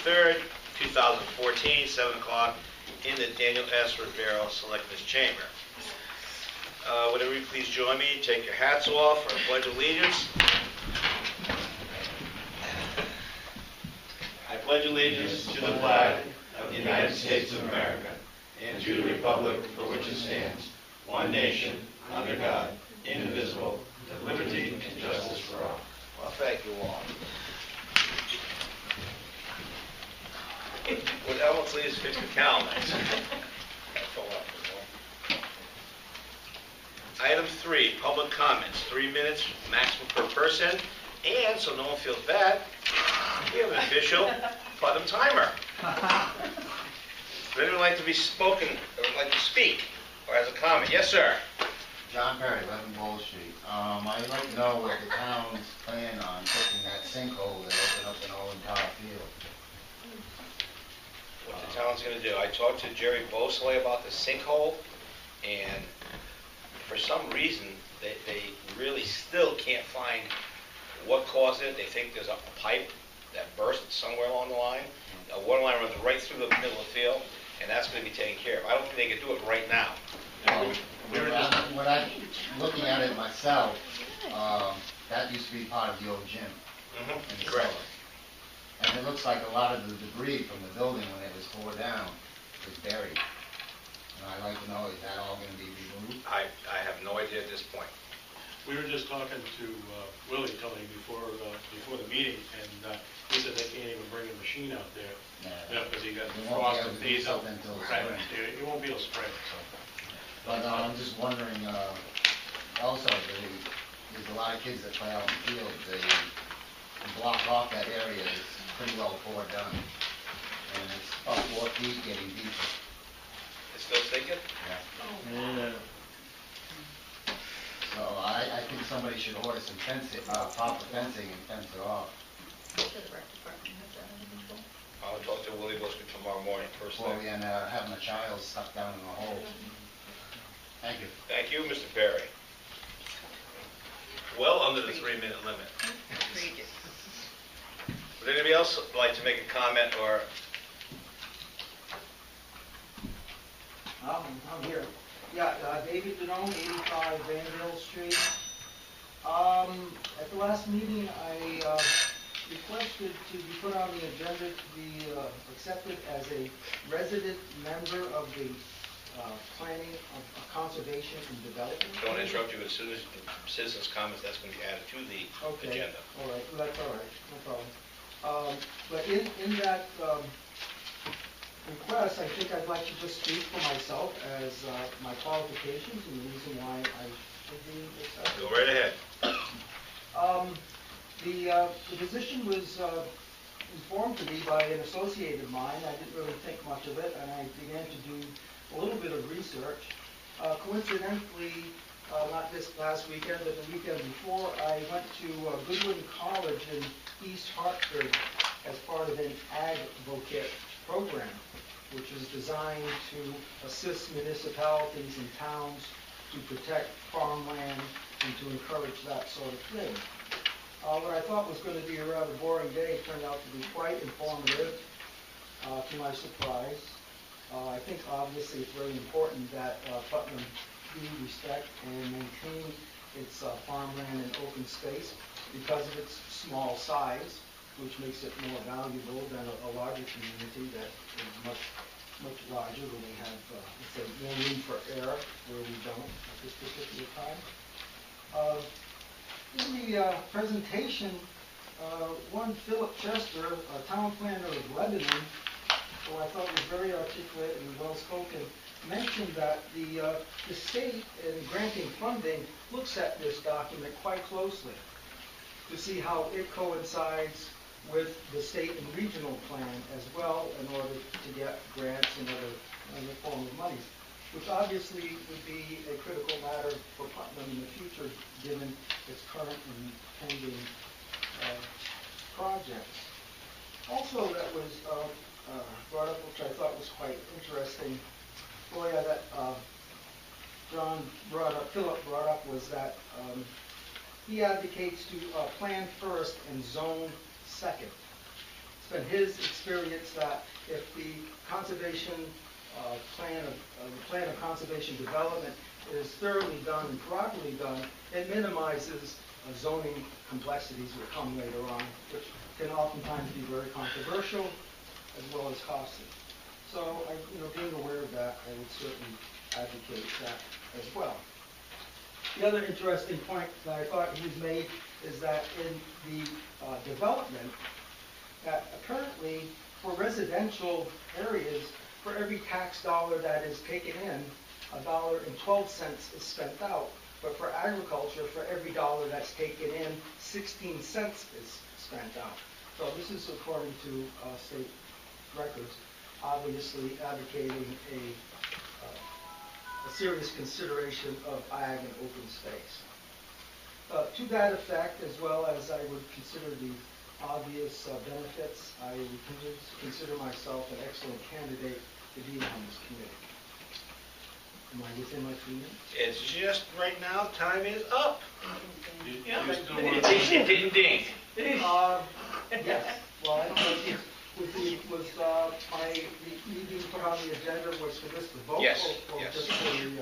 23rd, 2014, 7 o'clock in the Daniel S. Rivero Selectmen's Chamber. Would everybody please join me? Take your hats off for a pledge of allegiance. I pledge allegiance to the flag of the United States of America and to the republic for which it stands, one nation, under God, indivisible, with liberty and justice for all. Well, thank you all. Would Ellen please fix the calendar? Item 3, public comments. 3 minutes maximum per person. And so no one feels bad, we have an official bottom timer. Would anyone like to be spoken, or would like to speak, or has a comment? Yes, sir. John Perry, 11 Wall Street. I'd like to know what the town's plan on fixing that sinkhole that opened up an old entire field. What the town's going to do. I talked to Jerry Beausoleil about the sinkhole, and for some reason, they really still can't find what caused it. They think there's a pipe that burst somewhere along the line. A water line runs right through the middle of the field, and that's going to be taken care of. I don't think they can do it right now. When I'm looking at it myself, that used to be part of the old gym. Mm-hmm. Correct. And it looks like a lot of the debris from the building when it was tore down was buried. And I'd like to know, is that all going to be removed? I have no idea at this point. We were just talking to Willie Tully before the meeting, and he said they can't even bring a machine out there because he got frost and freeze up. Right. You won't be able to spray it. So. But I'm just wondering, also, there's a lot of kids that play out in the field. They block off that area. It's pretty well poured down. And it's about 4 feet getting deeper. It's still sinking? Yeah. So I think somebody should order some fencing, proper fencing and fence it off. I'll talk to Willie Bushman tomorrow morning, first thing. Before we end up having a child stuck down in a hole. Thank you. Thank you, Mr. Perry. Well under the 3-minute limit. Would anybody else like to make a comment or? I'm here. Yeah, David Denone, 85 Vanderbilt Street. At the last meeting, I requested to be put on the agenda to be accepted as a resident member of the Planning of Conservation and Development. Don't interrupt you. As soon as citizens' comments, that's going to be added to the agenda. All right, well, that's all right, no problem. But in that request, I think I'd like to just speak for myself as my qualifications and the reason why I should be accepted. Go right ahead. The position was informed to me by an associate of mine. I didn't really think much of it, and I began to do a little bit of research. Coincidentally, not this last weekend, but the weekend before, I went to Goodwin College in East Hartford as part of an advocate program, which is designed to assist municipalities and towns to protect farmland and to encourage that sort of thing. What I thought was going to be a rather boring day turned out to be quite informative, to my surprise. I think obviously it's very important that Putnam do respect and maintain its farmland and open space because of its small size, which makes it more valuable than a larger community that is much larger when we have, let's say, more room for error where we don't at this particular time. In the presentation, one Philip Chester, a town planner of Lebanon, who I thought was very articulate and well-spoken, mentioned that the state, in granting funding, looks at this document quite closely to see how it coincides with the state and regional plan as well in order to get grants and other form of money, which obviously would be a critical matter for Putnam in the future given its current and pending projects. Also that was brought up, which I thought was quite interesting, that Philip brought up was that he advocates to plan first and zone second. been his experience that if the conservation the plan of conservation development is thoroughly done and properly done, it minimizes zoning complexities that come later on, which can oftentimes be very controversial as well as costly. So, being aware of that, I would certainly advocate that as well. The other interesting point that I thought he made is that in the development, that apparently for residential areas, for every tax dollar that is taken in, $1.12 is spent out. But for agriculture, for every dollar that's taken in, 16 cents is spent out. So this is according to state records, obviously advocating a serious consideration of ag and open space. To that effect, as well as I would consider the obvious benefits, I would consider myself an excellent candidate to be on this committee. Am I within my 3 minutes? It's just, right now, time is up. You Yeah, still it want didn't ding. Yes. Well, I don't know if the meeting put on the agenda was for this to vote? Yes, Or yes. just for the, To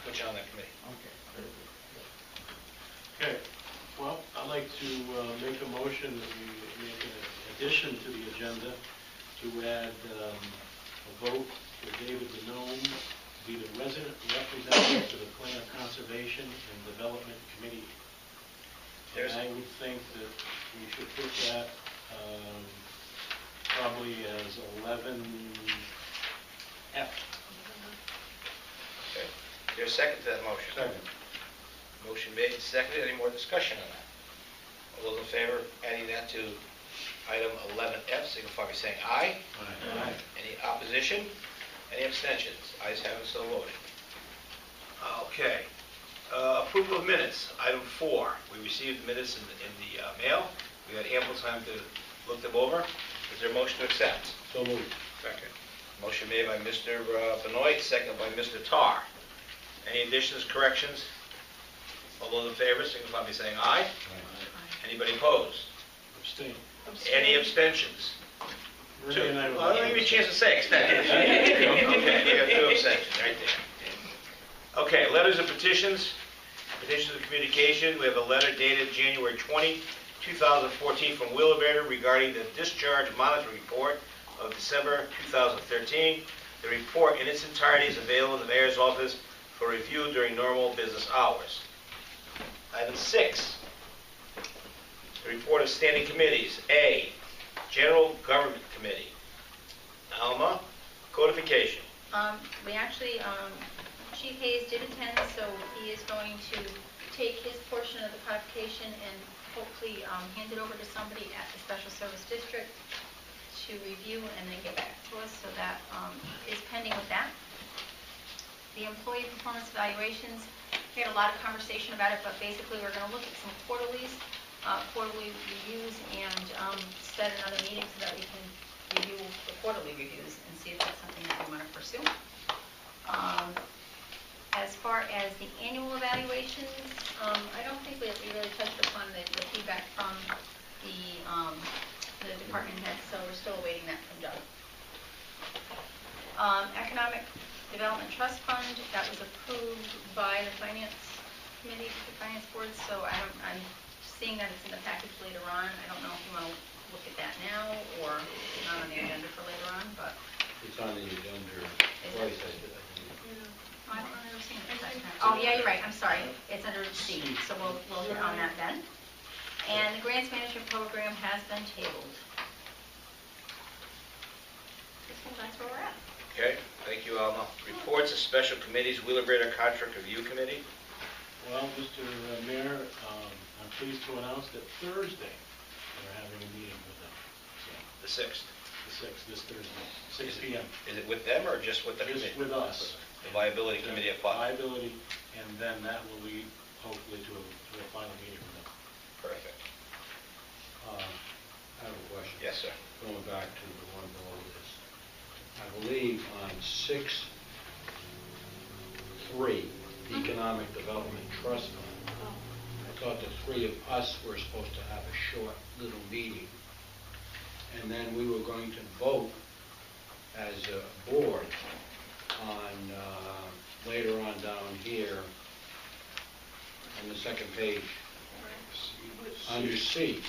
put you on that committee. okay, very good. Okay, well, I'd like to make a motion that we make an addition to the agenda to add a vote for David Benone to be the resident representative to the Plan of Conservation and Development Committee. And I would think that we should put that probably as 11F. Okay. Is there a second to that motion? Second. Motion made and seconded. Any more discussion on that? All those in favor, adding that to item 11F, signify by saying aye. Aye. Any opposition? Any abstentions? Ayes have it, so voted. Okay. Approval of minutes, item 4. We received the minutes in the mail. We had ample time to look them over. Is there a motion to accept? So moved. Second. Motion made by Mr. Benoit, second by Mr. Tar. Any additions, corrections? All those in favor, signify by saying aye. Anybody opposed? Abstain. Any abstentions? Renee and I will- Well, I'll give you a chance to say extensions. Okay, you have 2 abstentions right there. Okay, letters and petitions. Petitions of communication. We have a letter dated January 20, 2014 from Wheelabrator regarding the discharge monitoring report of December 2013. The report in its entirety is available in the mayor's office for review during normal business hours. Item 6. The report of standing committees. A, General Government Committee. Alma, Codification. We actually, Chief Hayes did attend, so he is going to take his portion of the codification and hopefully hand it over to somebody at the Special Service District to review and then get back to us, so that is pending with that. The employee performance evaluations, we had a lot of conversation about it, but basically we're going to look at some quarterly reviews and set another meeting so that we can review the quarterly reviews and see if that's something that we want to pursue. As far as the annual evaluations, I don't think we really touched upon the feedback from the department head, so we're still awaiting that from Doug. Economic Development Trust Fund, that was approved by the Finance Committee, the Finance Board, so I'm seeing that it's in the package later on. I don't know if you want to look at that now or it's not on the agenda for later on, but It's on the agenda twice, I think. I've never seen it. Oh, yeah, you're right, I'm sorry. It's under C, so we'll hit on that then. And the Grants Management Program has been tabled. That's where we're at. Okay, thank you, Alma. Reports of special committees, Wheelabrator Contract Review Committee. Well, Mr. Mayor, I'm pleased to announce that Thursday we're having a meeting with them. So, The 6th. the 6th, this Thursday, 6 p.m. Is it with them or just with the committee? Just with us. The Viability Committee at 5. Liability, and then that will lead hopefully to a final meeting with them. Perfect. I have a question. Yes, sir. Going back to the one below this. I believe on 6.3, the Economic Development Trust Fund, I thought the 3 of us were supposed to have a short little meeting and then we were going to vote as a board on, later on down here, on the second page, under C.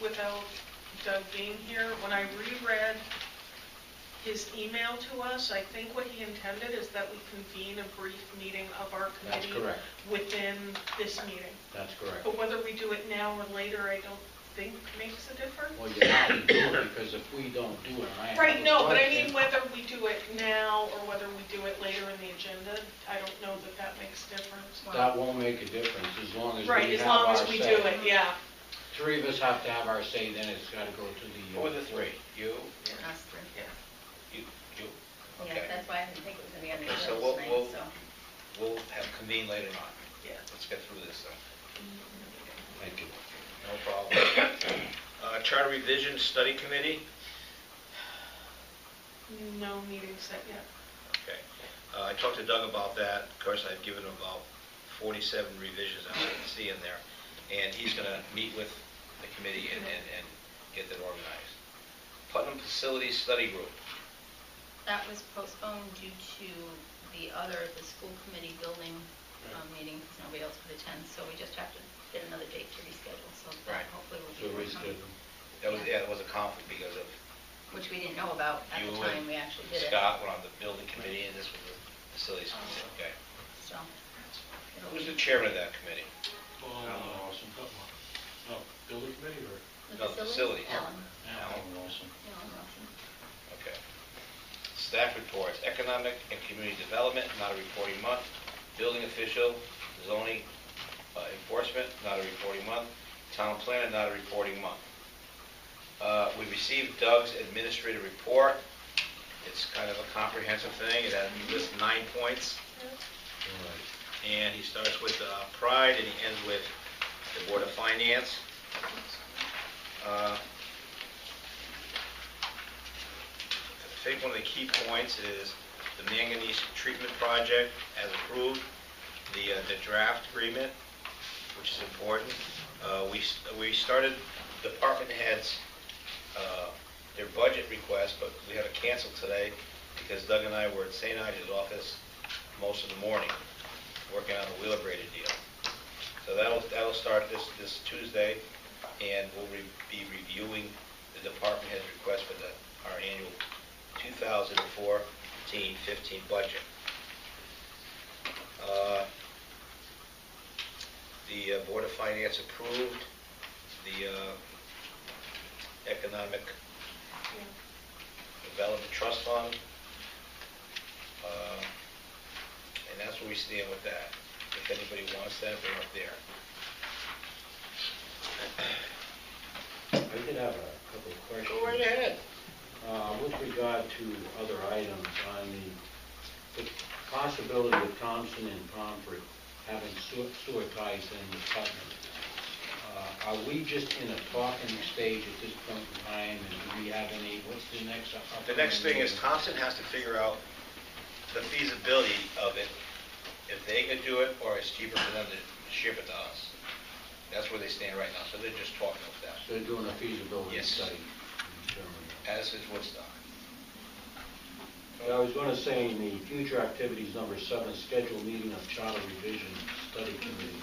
Without Doug being here, when I reread his email to us, I think what he intended is that we convene a brief meeting of our That's committee correct. within this meeting. That's correct. But whether we do it now or later, I don't think makes a difference. Well, you have to do it, because if we don't do it, I have Right, a no, but I question. mean whether we do it now or whether we do it later in the agenda, I don't know that that makes a difference. That won't make a difference as long as Right, we as have long our as we say. do it, yeah. Three of us have to have our say, then it's gotta go to the. Who are the three? You? Us three. You? Yeah, Okay. that's why I didn't think it was gonna be on the Okay, so agenda we'll- tonight, we'll- so. We'll have convene later on. Yeah. Let's get through this then. Thank you. No problem. Charter Revision Study Committee? No meeting set yet. Okay. I talked to Doug about that. Of course, I've given him about 47 revisions I didn't see in there. And he's going to meet with the committee and get that organized. Putnam Facilities Study Group. That was postponed due to the school committee building meeting, because nobody else could attend, so we just have to get another date to reschedule, so Right. that hopefully will So be. reschedule. That was a conflict because of Which we didn't know about at You the and time we actually did it. Scott were on the building committee and this was the facilities committee. Okay. So. it'll Who's be- the chairman of that committee? No, building committee or? The No, facilities. Alan. Alan Wilson. Alan Wilson. Okay. Staff reports, economic and community development, not a reporting month. Building official, zoning enforcement, not a reporting month. Town planner, not a reporting month. We received Doug's administrative report. It's kind of a comprehensive thing. He lists 9 points. And he starts with pride and he ends with the Board of Finance. I think one of the key points is the manganese treatment project as approved, the draft agreement, which is important. We started department heads their budget request, but we had to cancel today because Doug and I were at St. Ida's office most of the morning working on a Wheeler Braided deal. So that'll start this Tuesday, and we'll be reviewing the department head's request for our annual 2014-15 budget. The Board of Finance approved the Economic Development Trust Fund, and that's where we stand with that. If anybody wants that, they're up there. I did have a couple of questions. Go right ahead. With regard to other items, on the possibility of Thompson and Pomfret having sewer ties in with Putnam, are we just in a talking stage at this point in time, and do we have any, what's the next? The next thing is Thompson has to figure out the feasibility of it, if they could do it, or it's cheaper for them to ship it to us. That's where they stand right now, so they're just talking with that, So they're doing a feasibility Yes. study to determine that. as is Woodstock. But I was going to say, in the future activities, number 7, scheduled meeting of charter revision study committee.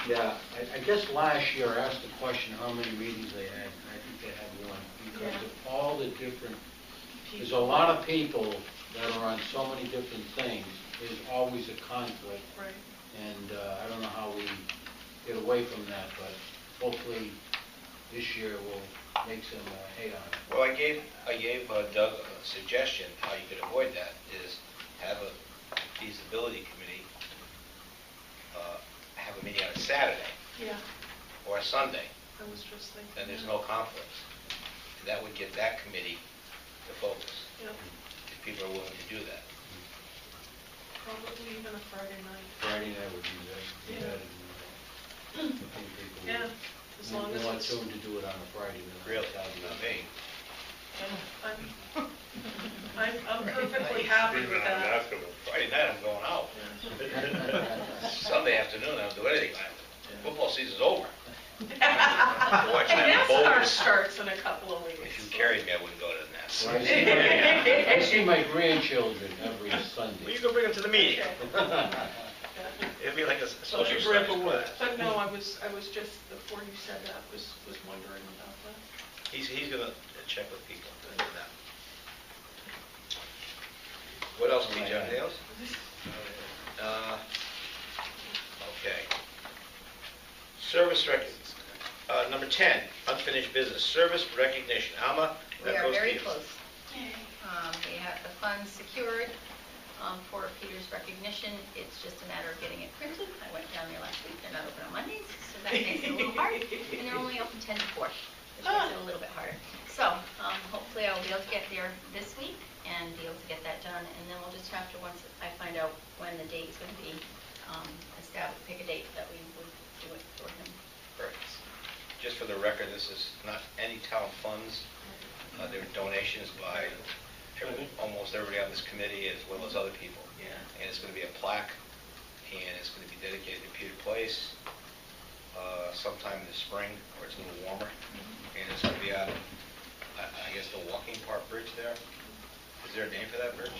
Yeah, I guess last year I asked the question how many meetings they had. I think they had one, because of all the different, there's a lot of people that are on so many different things. There's always a conflict, Right. and I don't know how we get away from that, but hopefully this year we'll make some hay on it. Well, I gave Doug a suggestion how you could avoid that, is have a feasibility committee, have a meeting on a Saturday Yeah, or a Sunday, I was just thinking. then there's no conflicts. And that would get that committee to focus, Yep, if people are willing to do that. probably even a Friday night. Friday night would be that. Yeah. Yeah, as long as We want it's, them to do it on a Friday. then Really, Saturday. not me. I'm perfectly happy with that. Friday night, I'm going out. Sunday afternoon, I don't do anything. Football season's over. Watching And that NASCAR Bowls. starts in a couple of weeks. If you carried me, I wouldn't go to the nest. Well, I see my grandchildren every Well, Sunday. you can bring them to the meeting. Okay. It'd be like a So social your studies grandpa would. class. But no, I was just, before you said that, was wondering about that. He's gonna check with people and do that. What else, Pete, anything else? Okay. Service number 10, unfinished business, service recognition. Alma, We that are goes to very you. close. We have the funds secured for Peter's recognition. It's just a matter of getting it printed. I went down there last week. They're not open on Mondays, so that makes it a little hard. And they're only open 10 to 4, which makes it a little bit harder. So hopefully I will be able to get there this week and be able to get that done. And then we'll just have to, once I find out when the date is going to be established, pick a date that we would do it for him. Correct. Just for the record, this is not any town funds. They're donations by almost everybody on this committee as well as other people. Yeah. And it's going to be a plaque, and it's going to be dedicated to Peter Place sometime in the spring where it's a little warmer. And it's going to be on, I guess, the Walking Park Bridge there. Is there a name for that bridge?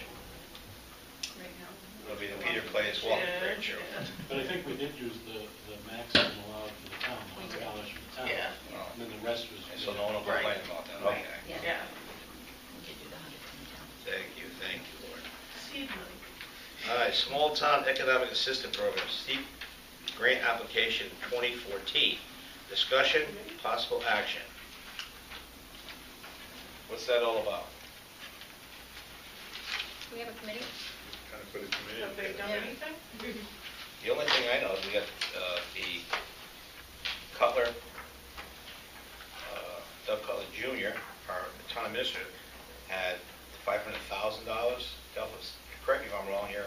Right now. It'll be the Peter Place Walking Yeah, Bridge. yeah. But I think we did use the maximum allowed for the town, $100 for the town. Yeah. And then the rest was. And so no one will Right. complain about that, Right. okay. Yeah. We could do the 100 from the town. Thank you, Lord. Seed money. All right, Small Town Economic Assistance Program, steep grant application 2014. Discussion, possible action. What's that all about? Do we have a committee? Kind of put a committee Have they done Yeah. anything? The only thing I know is we got the Cutler, Doug Cutler Jr., our town administrator, had $500,000. Delphus, correct me if I'm wrong here,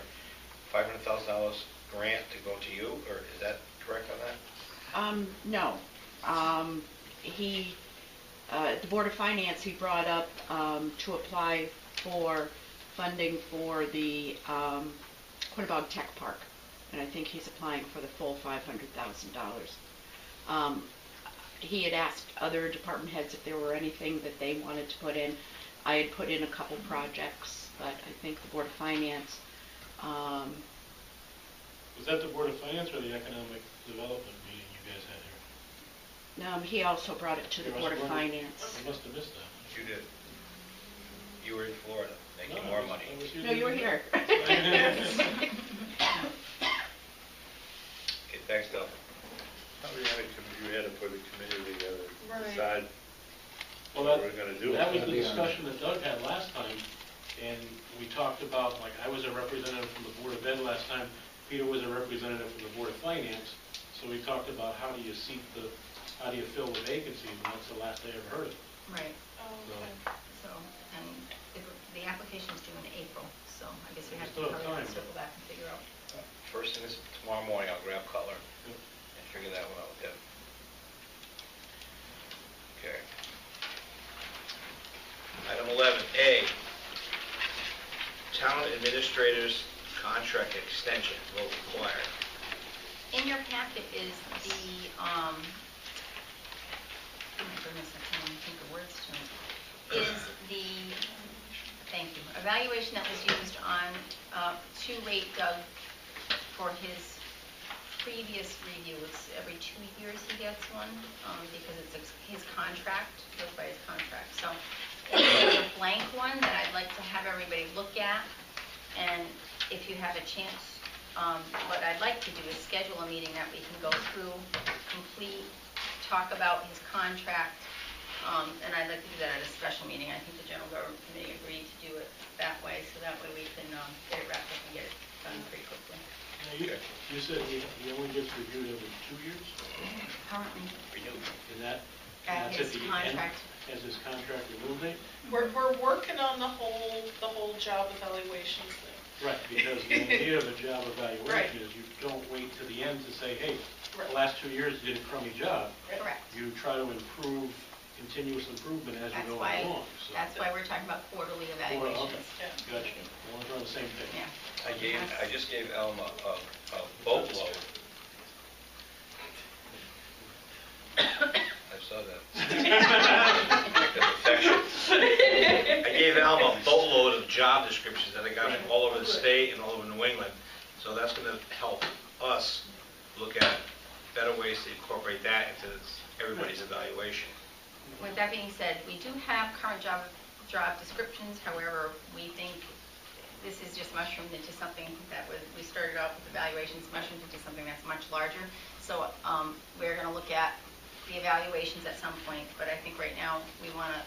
$500,000 grant to go to you, or is that correct on that? No. The Board of Finance, he brought up to apply for funding for the Quinnebog Tech Park, and I think he's applying for the full $500,000. He had asked other department heads if there were anything that they wanted to put in. I had put in a couple projects, but I think the Board of Finance, Was that the Board of Finance or the Economic Development meeting you guys had here? he also brought it to the You Board of must have run- Finance. I must have missed that. You did. You were in Florida, making No, more I was- money. I was No, you were here. Okay, thanks, Doug. You had to put a committee together, Right. decide Well, what we're gonna do. that was the Gonna be on- discussion that Doug had last time, and we talked about, like, I was a representative from the Board of Ed last time, Peter was a representative from the Board of Finance, so we talked about how do you how do you fill the vacancies, and that's the last I ever heard of it. Right. Oh, So- okay. So, and the application's due in April, so I guess we have to Still have probably time. circle back and figure out. First thing is tomorrow morning, I'll grab Cutler Yep. and figure that one out with him. Okay. Item 11A, Town Administrator's Contract Extension will require. In your packet is the, oh my goodness, I can't even think of words to it, is the, thank you, evaluation that was used on, to rate Doug for his previous review. It's every 2 years he gets one, because it's his contract, goes by his contract. So it's a blank one that I'd like to have everybody look at, and if you have a chance, what I'd like to do is schedule a meeting that we can go through, complete, talk about his contract, and I'd like to do that at a special meeting. I think the General Government Committee agreed to do it that way, so that way we can get it wrapped up and get it done pretty quickly. Now, you said he only gets reviewed every 2 years, Currently, Renewed. and that's at at his the end, contract, as his contract renewal date? We're working on the whole job evaluations thing. Right, because the idea of a job Right. evaluation is you don't wait to the end to say, hey, Right. the last 2 years you did a crummy job. correct. You try to improve, continuous improvement as you That's go why, along. So- that's why we're talking about quarterly Okay, evaluations. Yeah. gotcha. As long as we're on the same page. Yeah. I just gave Elma a boatload. I saw that. Tom a boatload of job descriptions that I got from all over the state and all over New England. So that's going to help us look at better ways to incorporate that into everybody's evaluation. With that being said, we do have current job descriptions, however, we think this is just mushroomed into something that we started out with evaluations, mushroomed into something that's much larger. So we're going to look at the evaluations at some point, but I think right now we want to,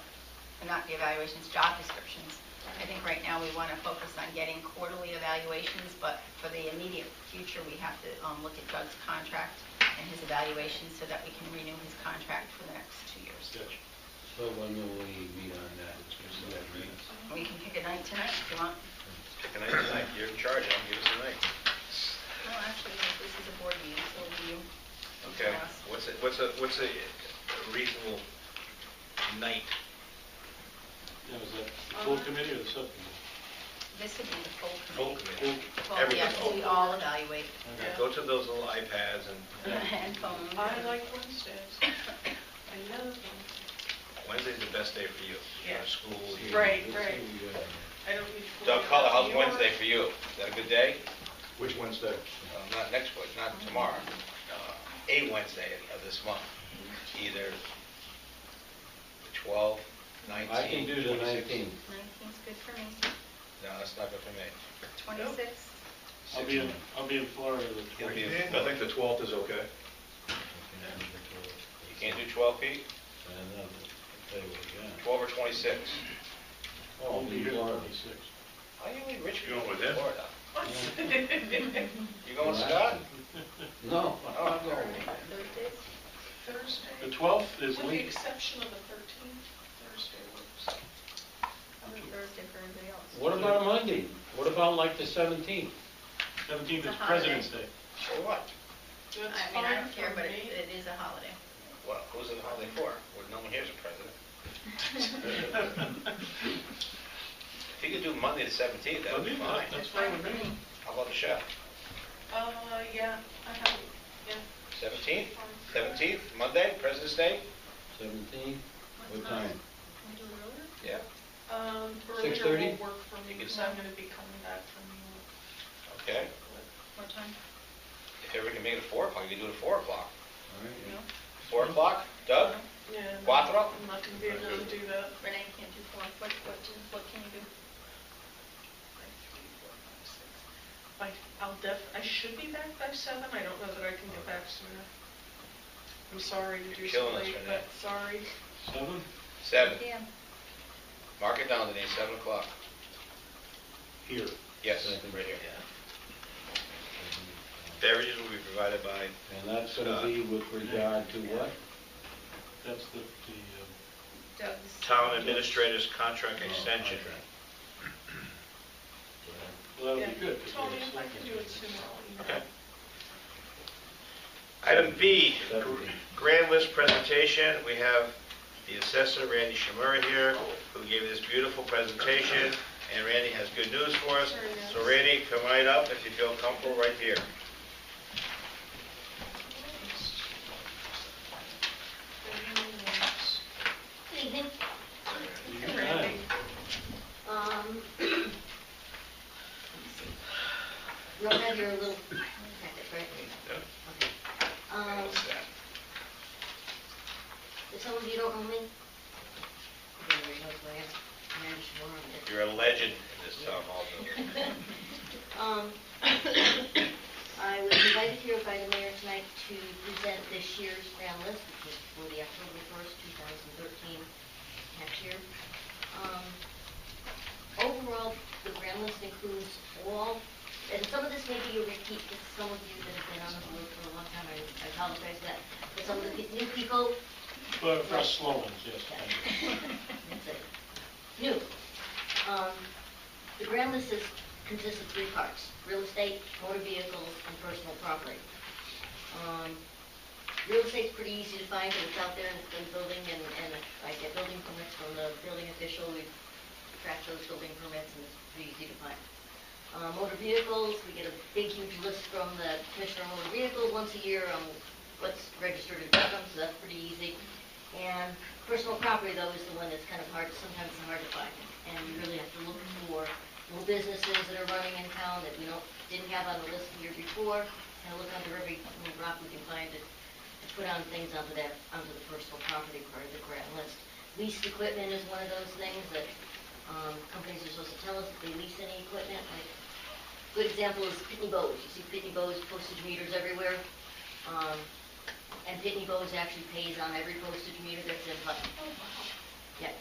not the evaluations, job descriptions. I think right now we want to focus on getting quarterly evaluations, but for the immediate future, we have to look at Doug's contract and his evaluations so that we can renew his contract for the next 2 years. Gotcha. So when will we meet on that? We can pick a night tonight if you want. Pick a night tonight. You're in charge. I'll give us a night. Well, actually, this is a board meeting, so it'll be you. Okay. What's a reasonable night? Now, is that the full committee or the subcommittee? This would be the full Full committee. committee. Well, Everybody. yes, we all evaluate. Okay, go to those little iPads and And phones. I like Wednesdays. I love them. Wednesday's the best day for you. You go Yeah. to school. Right. I don't need to. Doug Culler, how's Wednesday for you? Is that a good day? Which Wednesday? Not next week, not tomorrow. A Wednesday of this month. Either the 12th, 19th. I can do the 26th. 19th. 19th's good for me. No, that's not good for me. 26th. I'll be in Florida the You'll be 20th. in- I think the 12th is okay. You can't do 12, Pete? And I'll tell you what again. 12 or 26? Oh, I'll be here the Florida. 26th. Why are you in Richmond? You going with him? Florida? You going, Scott? No, I'm going. Thursdays. Thursday. The 12th is With the Lincoln. exception of the 13th, Thursday works. I'll do Thursday for everybody else. What about Monday? What about like the 17th? 17th It's is a President's Day. So what? That's I mean, I fine don't care, for but me. it is a holiday. Well, who's it holiday for? Well, no one here's a president. If you could do Monday the 17th, that would be fine. That's fine with me. How about the chef? Yeah, I have, yeah. 17th? 17th, Monday, President's Day? 17th? What time? Can we do it earlier? Yeah. Earlier 6:30? won't work for me You because can- I'm going to be coming back from New York. Okay. What time? If everybody can make it at 4 o'clock, you can do it at 4 o'clock. All right, No? 4 o'clock? Doug? Yeah. no, Quattro? I'm not going to be able to do that. Renee can't do 4. What can you do? I should be back by 7. I don't know that I can get back sooner. I'm sorry to do You're so killing us, late, Renee. but sorry. 7? 7. Yeah. Mark it down today, 7 o'clock. Here. Yes, right here. Beverages will be provided by, And that's going to be with regard to what? That's the Doug's. Town Administrator's Contract Extension. well, that Yeah, would be good. 'cause we're Tony, if I can second. do it sooner, I'll email. Okay. Item B, 17th. grand list presentation. We have the assessor, Randy Shimura here, who gave this beautiful presentation, and Randy has good news for us. So Randy, come right up if you feel comfortable right here. Evening. Good time. You all have your little packet, right? Yeah. Okay. If some of you don't know me, everybody knows who I am. I'm Mary Shimura. You're a legend in this town hall building. I was invited here by the mayor tonight to present this year's grand list, which is for the October 1st, 2013 tax year. Overall, the grand list includes all, and some of this may be a repeat, because some of you that have been on the board for a long time, I apologize for that, but some of the new people, But for us slow ones, yes. thank you. that's it, new. The grand list consists of 3 parts: real estate, motor vehicles, and personal property. Real estate's pretty easy to find, but it's out there and it's been building, and I get building permits from the building official. We track those building permits, and it's pretty easy to find. Motor vehicles, we get a big, huge list from the Commissioner of Motor Vehicles once a year on what's registered and done, so that's pretty easy. And personal property, though, is the one that's kind of hard, sometimes hard to find, and you really have businesses that are running in town that we didn't have on the list the year before, and look under every rock we can find to put on things onto the personal property part of the grant list. Leased equipment is one of those things that companies are supposed to tell us if they lease any equipment. Like, good example is Pitney Bowes. You see Pitney Bowes postage meters everywhere. And Pitney Bowes actually pays on every postage meter that's in Putnam. Yeah.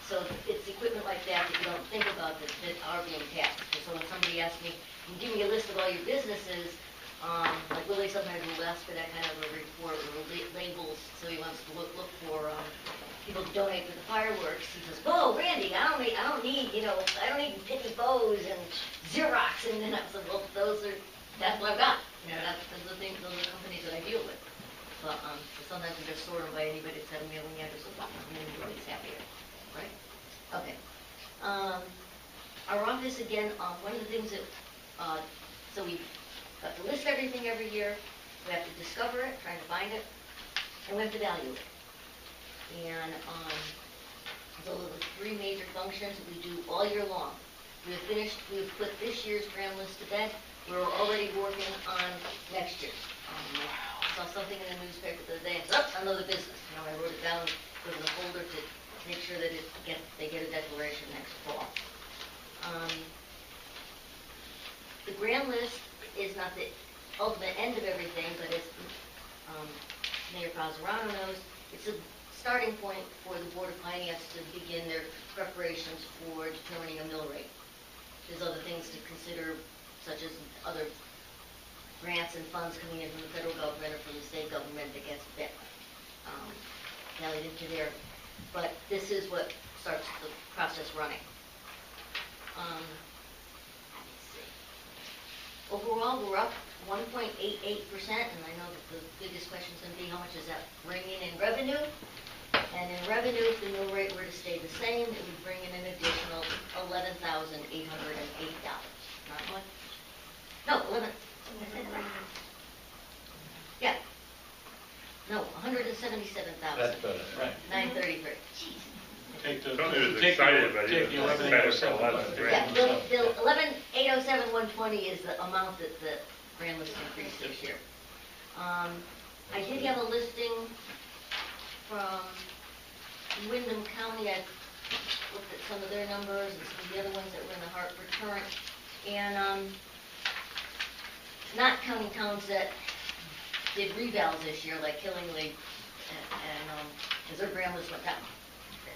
So it's equipment like that that you don't think about that are being taxed. So when somebody asks me, "Can you give me a list of all your businesses?" Like Willie sometimes will ask for that kind of a report or labels, so he wants to look for people to donate for the fireworks. He says, "Whoa, Randy, I don't need, I don't need Pitney Bowes and Xerox." And then I said, "Well, that's what I've got. Those are the companies that I deal with." But sometimes we just sort them by anybody that's had a mailing address, and everybody's happier, right? Okay. Our office again. One of the things that so we have to list everything every year. We have to discover it, try to find it, and we have to value it. And those are the three major functions that we do all year long. We've put this year's grant list to bed. We're already working on next year's. I saw something in the newspaper the other day, and said, another business. I wrote it down, put it in a folder to make sure that they get a declaration next fall. The grant list is not the ultimate end of everything, but as Mayor Pazarano knows, it's a starting point for the Board of Finance to begin their preparations for determining a mill rate. There's other things to consider, such as other grants and funds coming in from the federal government or from the state government that gets tallied into there. But this is what starts the process running. Overall, we're up 1.88%, and I know that the biggest question is going to be how much does that bring in revenue? And in revenue, if the mill rate were to stay the same, it would bring in an additional $11,808. Not much? No, 11. Yeah. No, 177,000. That's better. Right. 933. Take the, Tony was take excited, but the he was 11,807. Yeah, the 11,807, 120 is the amount that the grand list increased this year. I did have a listing from Wyndham County. I looked at some of their numbers and some of the other ones that were in the Hartford Current. And not counting towns that did revals this year, like Killingly, and because their grand list went down.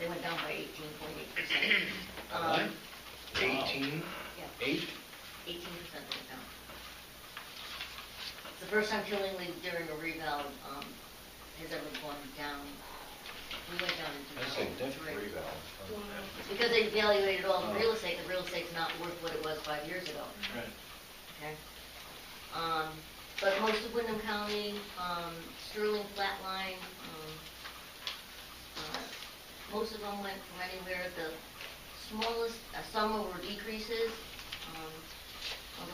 They went down by 18.8%. 18? Yeah. 8? 18% went down. It's the first time Killingly during a reval has ever gone down. We went down in 2003. Because they evaluated all the real estate. The real estate's not worth what it was 5 years ago. Right. Okay. But most of Wyndham County, Sterling Flatline, most of them went from anywhere, the smallest, some were decreases,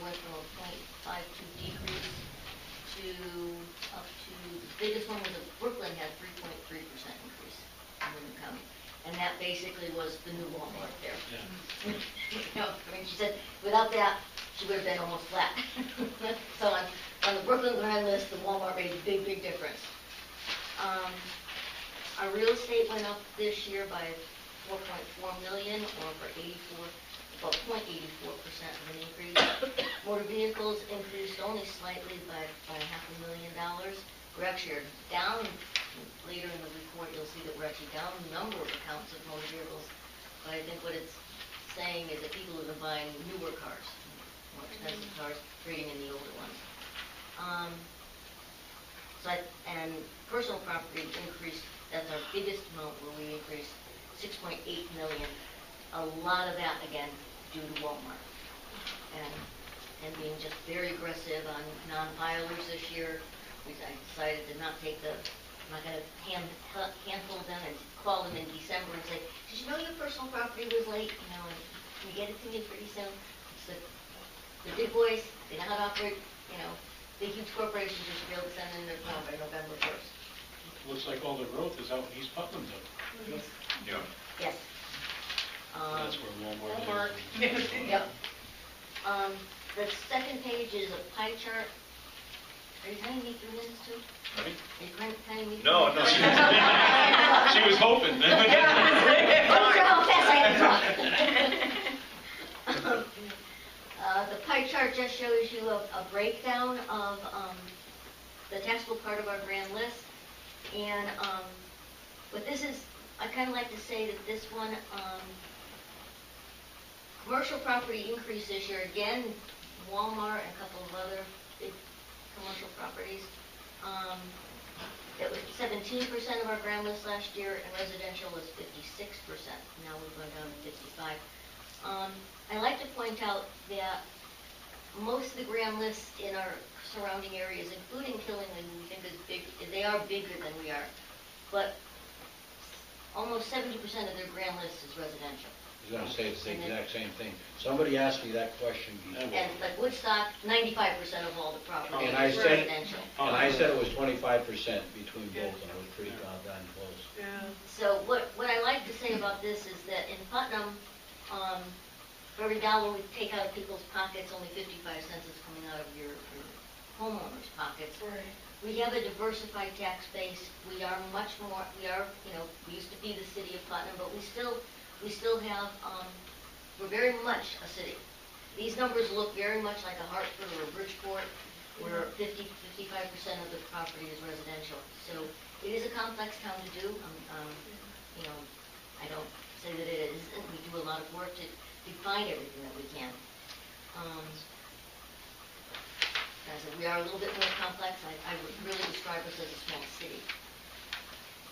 went from a 0.52 decrease to up to, the biggest one was Brooklyn had 3.3% increase in Wyndham County. And that basically was the new Walmart there. Yeah. She said, without that, she would have been almost flat. So on the Brooklyn grand list, the Walmart made a big, big difference. Our real estate went up this year by 4.4 million, or for about 0.84% of an increase. Motor vehicles increased only slightly by $500,000. We're actually down. Later in the report, you'll see that we're actually down the number of accounts of motor vehicles. But I think what it's saying is that people have been buying newer cars, more expensive cars, trading in the older ones. And personal property increased. That's our biggest amount where we increased 6.8 million. A lot of that, again, due to Walmart. And being just very aggressive on non-filers this year. I decided to not take I'm not going to handhold them and call them in December and say, did you know your personal property was late? And can you get it to me pretty soon? It's the big boys, they know how to operate, big huge corporations just be able to send in their form by November 1st. Looks like all the growth is out in East Putnam, though. Yes. Yeah. Yes. That's where Walmart is. Walmart. Yep. The second page is a pie chart. Are you telling me 3 minutes too? Ready? Are you telling me? No, no, she was hoping. I'm sure how fast I have to talk. The pie chart just shows you a breakdown of the taxable part of our grand list. And what this is, I kind of like to say that this one, commercial property increase this year, again, Walmart and a couple of other big commercial properties. It was 17% of our grand list last year, and residential was 56%. Now we're going down to 55. I like to point out that most of the grand lists in our surrounding areas, including Killingly, who we think is big, they are bigger than we are, but almost 70% of their grand list is residential. I was going to say it's the exact same thing. Somebody asked me that question before. And like Woodstock, 95% of all the property And I is said- residential. And I said it was 25% between both, and I was pretty goddamn close. Yeah. So what I like to say about this is that in Putnam, for every dollar we take out of people's pockets, only 55 cents is coming out of your homeowners' pockets. Right. We have a diversified tax base. We are much more, we used to be the city of Putnam, but we still have, we're very much a city. These numbers look very much like a Hartford or a Bridgeport, where 55% of the property is residential. So it is a complex town to do. I don't say that it isn't. We do a lot of work to define everything that we can. As we are a little bit more complex. I would really describe us as a small city.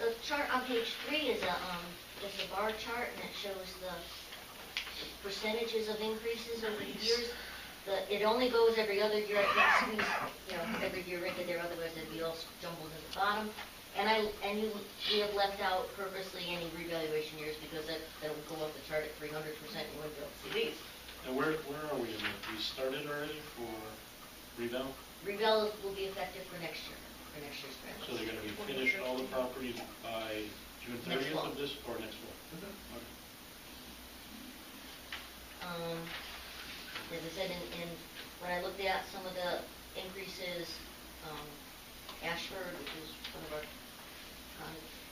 The chart on page 3 is just a bar chart, and it shows the percentages of increases over the years. It only goes every other year. I can't squeeze, every year into there, otherwise it'd be all jumbled at the bottom. And we have left out purposely any revaluation years because that would go off the chart at 300%. You wouldn't be able to see these. Now, where are we in that? We started already for revale? Reval will be effective for next year, for next year's grant. So they're going to be finished all the properties by June Next 30th fall. of this, or next fall? Mhm. Okay. As I said, when I looked at some of the increases, Ashford, which is one of our,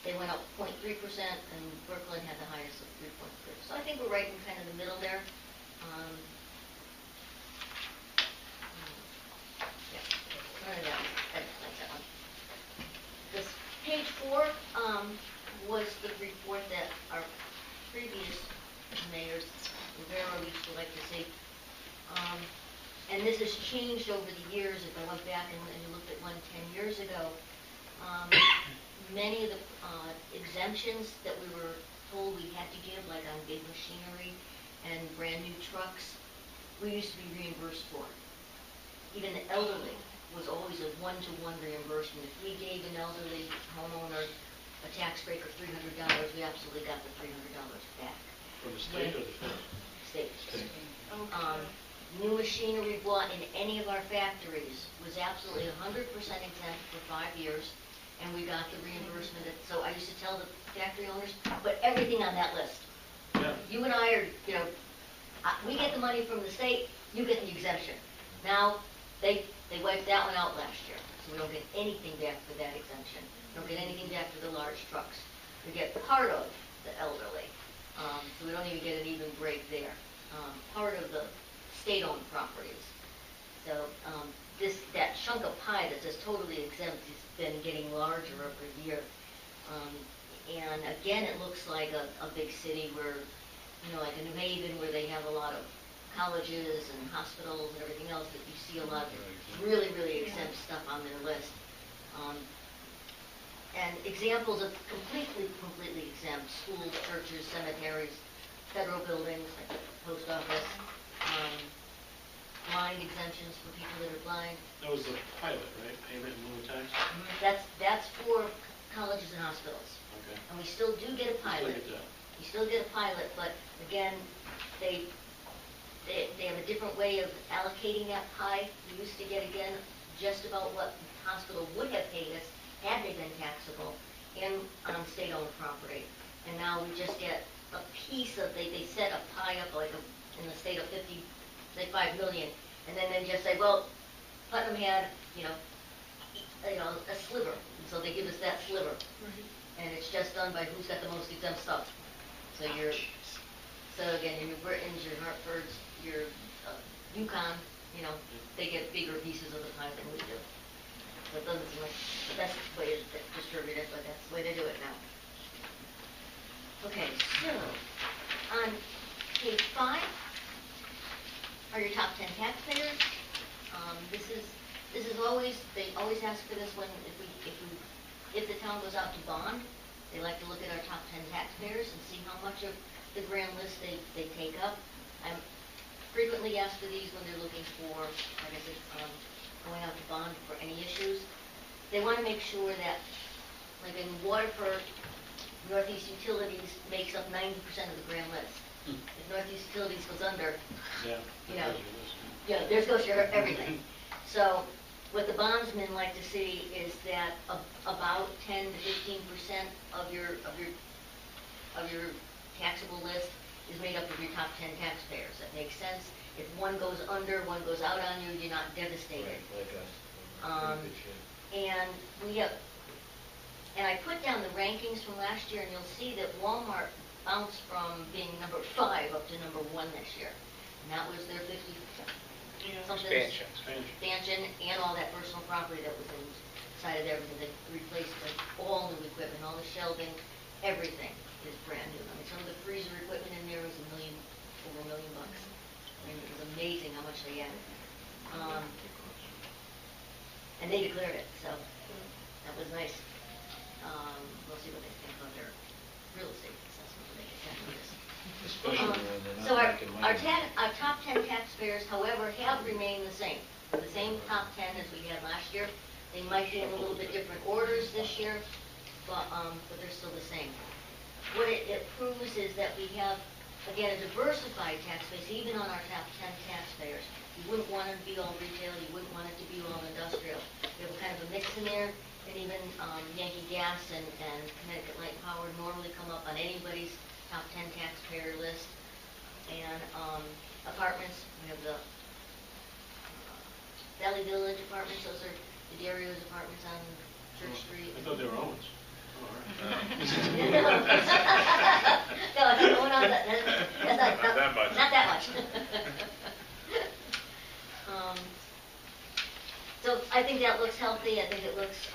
they went up 0.3%, and Brooklyn had the highest of 3.3. So I think we're right in kind of the middle there. That's that one. This page 4 was the report that our previous mayors, Rivera, used to like to see. And this has changed over the years. If I went back and you looked at one 10 years ago, many of the exemptions that we were told we had to give, like on big machinery and brand new trucks, we used to be reimbursed for. Even the elderly was always a one-to-one reimbursement. If we gave an elderly homeowner a tax break of $300, we absolutely got the $300 back. From the state or the federal? State. Okay. New machinery bought in any of our factories was absolutely 100% exempt for 5 years, and we got the reimbursement. So I used to tell the factory owners, put everything on that list. Yeah. You and I are, we get the money from the state, you get the exemption. Now, they wiped that one out last year, so we don't get anything back for that exemption. We don't get anything back for the large trucks. We get part of the elderly, so we don't even get an even break there. Part of the state-owned properties. So that chunk of pie that says totally exempt has been getting larger every year. And again, it looks like a big city where, like in New Haven, where they have a lot of colleges and hospitals and everything else, that you see a lot of really, really exempt stuff on their list. And examples of completely exempt: schools, churches, cemeteries, federal buildings like the post office, blind exemptions for people that are blind. That was the pilot, right? Payment in lieu of tax? That's for colleges and hospitals. Okay. And we still do get a pilot. Look at that. We still get a pilot, but again, they have a different way of allocating that pie. We used to get, again, just about what the hospital would have paid us had they been taxable and on state-owned property. And now we just get a piece of, they set a pie up like in the state of 50, say 5 million, and then they just say, well, Putnam had, a sliver, and so they give us that sliver. And it's just done by who's got the most exempt stuff. So so again, your Britons, your Hartfords, your Yukon, they get bigger pieces of the pie than we do. So it doesn't seem like the best way to distribute it, but that's the way they do it now. Okay, so on page 5 are your top 10 taxpayers. This is always, they always ask for this when if the town goes out to bond, they like to look at our top 10 taxpayers and see how much of the grand list they take up. I'm frequently asked for these when they're looking for, like I said, going out to bond for any issues. They want to make sure that, like in Waterford, Northeast Utilities makes up 90% of the grand list. If Northeast Utilities goes under, there goes your everything. So what the bondsmen like to see is that about 10 to 15% of your taxable list is made up of your top 10 taxpayers. That makes sense. If one goes under, one goes out on you, you're not devastated. And we have, and I put down the rankings from last year, and you'll see that Walmart bounced from being number 5 up to number 1 this year. And that was their 50 something expansion and all that personal property that was inside of everything. They replaced all new equipment, all the shelving, everything is brand new. I mean, some of the freezer equipment in there was over $1 million. I mean, it was amazing how much they added. And they declared it, so that was nice. We'll see what they think about their real estate assessment when they get down to this. Especially when they're So not making money. our top 10 taxpayers, however, have remained the same. The same top 10 as we had last year. They might be in a little bit different orders this year, but they're still the same. What it proves is that we have, again, a diversified tax base, even on our top 10 taxpayers. You wouldn't want it to be all retail, you wouldn't want it to be all industrial. We have kind of a mix in there, and even Yankee Gas and Connecticut Light Power normally come up on anybody's top 10 taxpayer list. And apartments, we have the Valley Village apartments, those are the Dario's apartments on Church Street. I thought they were Owens. No, it's going on that's not that much. So I think that looks healthy. I think it looks,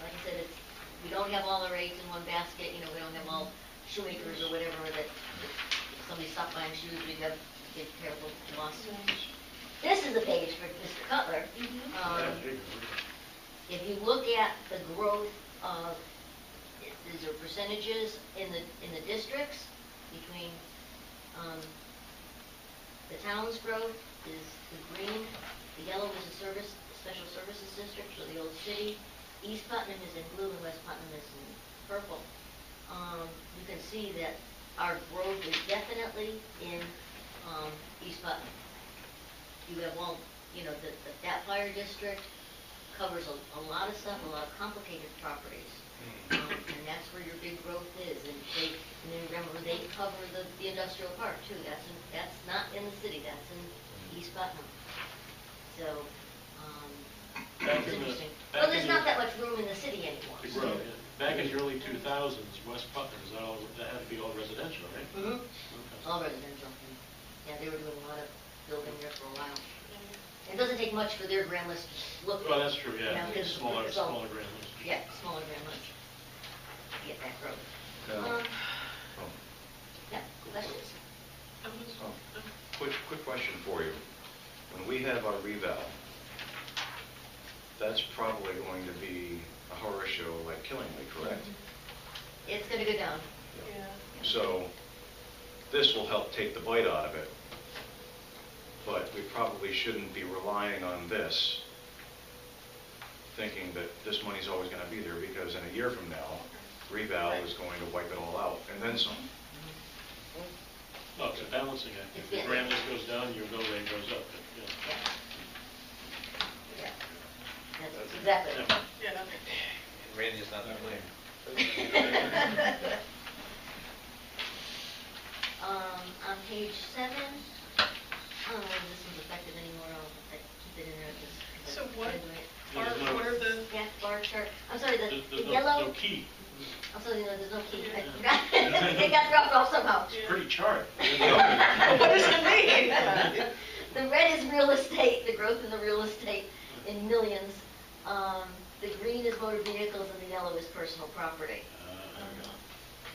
like I said, we don't have all our eggs in one basket. We don't have all shoemakers or whatever that if somebody stopped buying shoes, we'd have a big terrible loss. This is a page for Mr. Cutler. If you look at the growth of, these are percentages in the districts between the town's growth is the green, the yellow is the special services district, or the old city. East Putnam is in blue and West Putnam is in purple. You can see that our growth is definitely in East Putnam. You have that fire district covers a lot of stuff, a lot of complicated properties. And that's where your big growth is. And then remember, they cover the industrial park too. That's not in the city, that's in East Putnam. So, it's interesting. Well, there's not that much room in the city anymore. To grow, yeah. Back in the early 2000s, West Putnam, that had to be all residential, right? Mm-hmm. Okay. All residential. Yeah, they were doing a lot of building there for a while. It doesn't take much for their grand list to look. Well, that's true, yeah. Smaller grand list. Yeah, smaller grand list. Get that growth. Yeah, questions? Quick question for you. When we have our reval, that's probably going to be a horror show like Killingly, correct? It's going to go down. Yeah. So this will help take the bite out of it, but we probably shouldn't be relying on this, thinking that this money's always going to be there, because in a year from now, reval is going to wipe it all out, and then some. No, it's a balancing act. If the grand list goes down, your mill rate goes up. Yeah. That's exactly it. Yeah. And Randy's not to blame. no key. Also, there's no key. I forgot. It got dropped off somehow. It's pretty chart. What does it mean? The red is real estate, the growth in the real estate in millions. The green is motor vehicles and the yellow is personal property.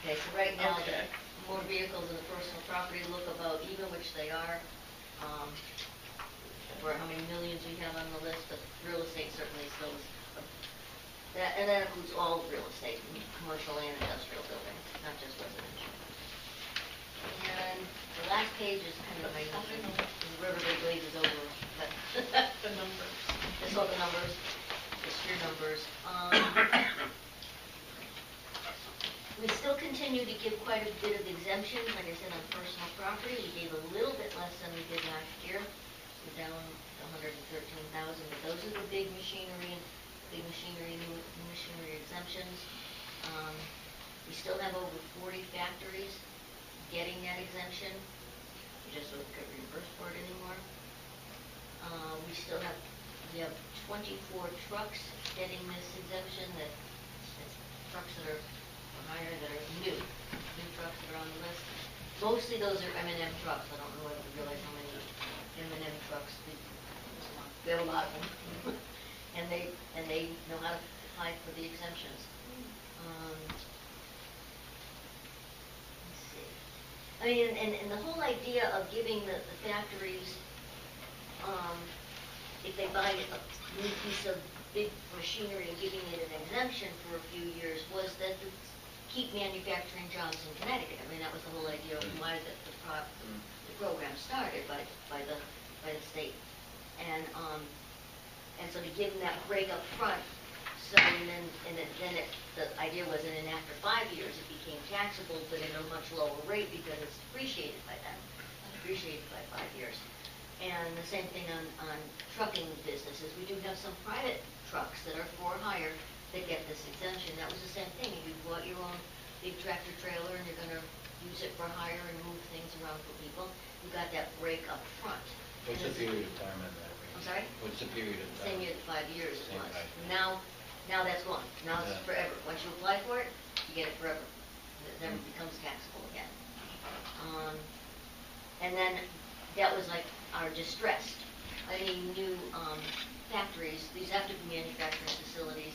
Okay, so right now, the Okay. motor vehicles and the personal property look about even, which they are. For how many millions we have on the list, but real estate certainly still is. And that includes all real estate, commercial and industrial buildings, not just residential. And the last page is kind of my, Riverwood glazes over, but The numbers. just all the numbers, just your numbers. We still continue to give quite a bit of exemptions, like I said, on personal property. We gave a little bit less than we did last year. We're down to 113,000, but those are the big machinery and new machinery exemptions. We still have over 40 factories getting that exemption. We just don't get reimbursed for it anymore. We have 24 trucks getting this exemption, that's trucks that are for hire, that are new trucks that are on the list. Mostly those are M&M trucks. I don't know whether you realize how many M&M trucks, we have a lot of them. And they know how to apply for the exemptions. Let's see. I mean, and the whole idea of giving the factories, if they buy a new piece of big machinery and giving it an exemption for a few years, was that to keep manufacturing jobs in Connecticut. I mean, that was the whole idea of why the program started by the state. And so to give them that break up front, so then the idea was that after 5 years it became taxable, but at a much lower rate because it's depreciated by then, depreciated by 5 years. And the same thing on trucking businesses. We do have some private trucks that are for hire that get this exemption. That was the same thing. If you bought your own big tractor trailer and you're going to use it for hire and move things around for people, you got that break up front. What's the period of time on that? I'm sorry? What's the period of time? Same year, 5 years it Same was. 5 years. Now that's gone. Now it's Yeah. forever. Once you apply for it, you get it forever. It never becomes taxable again. And then that was like our distressed. Any new factories, these have to be manufacturing facilities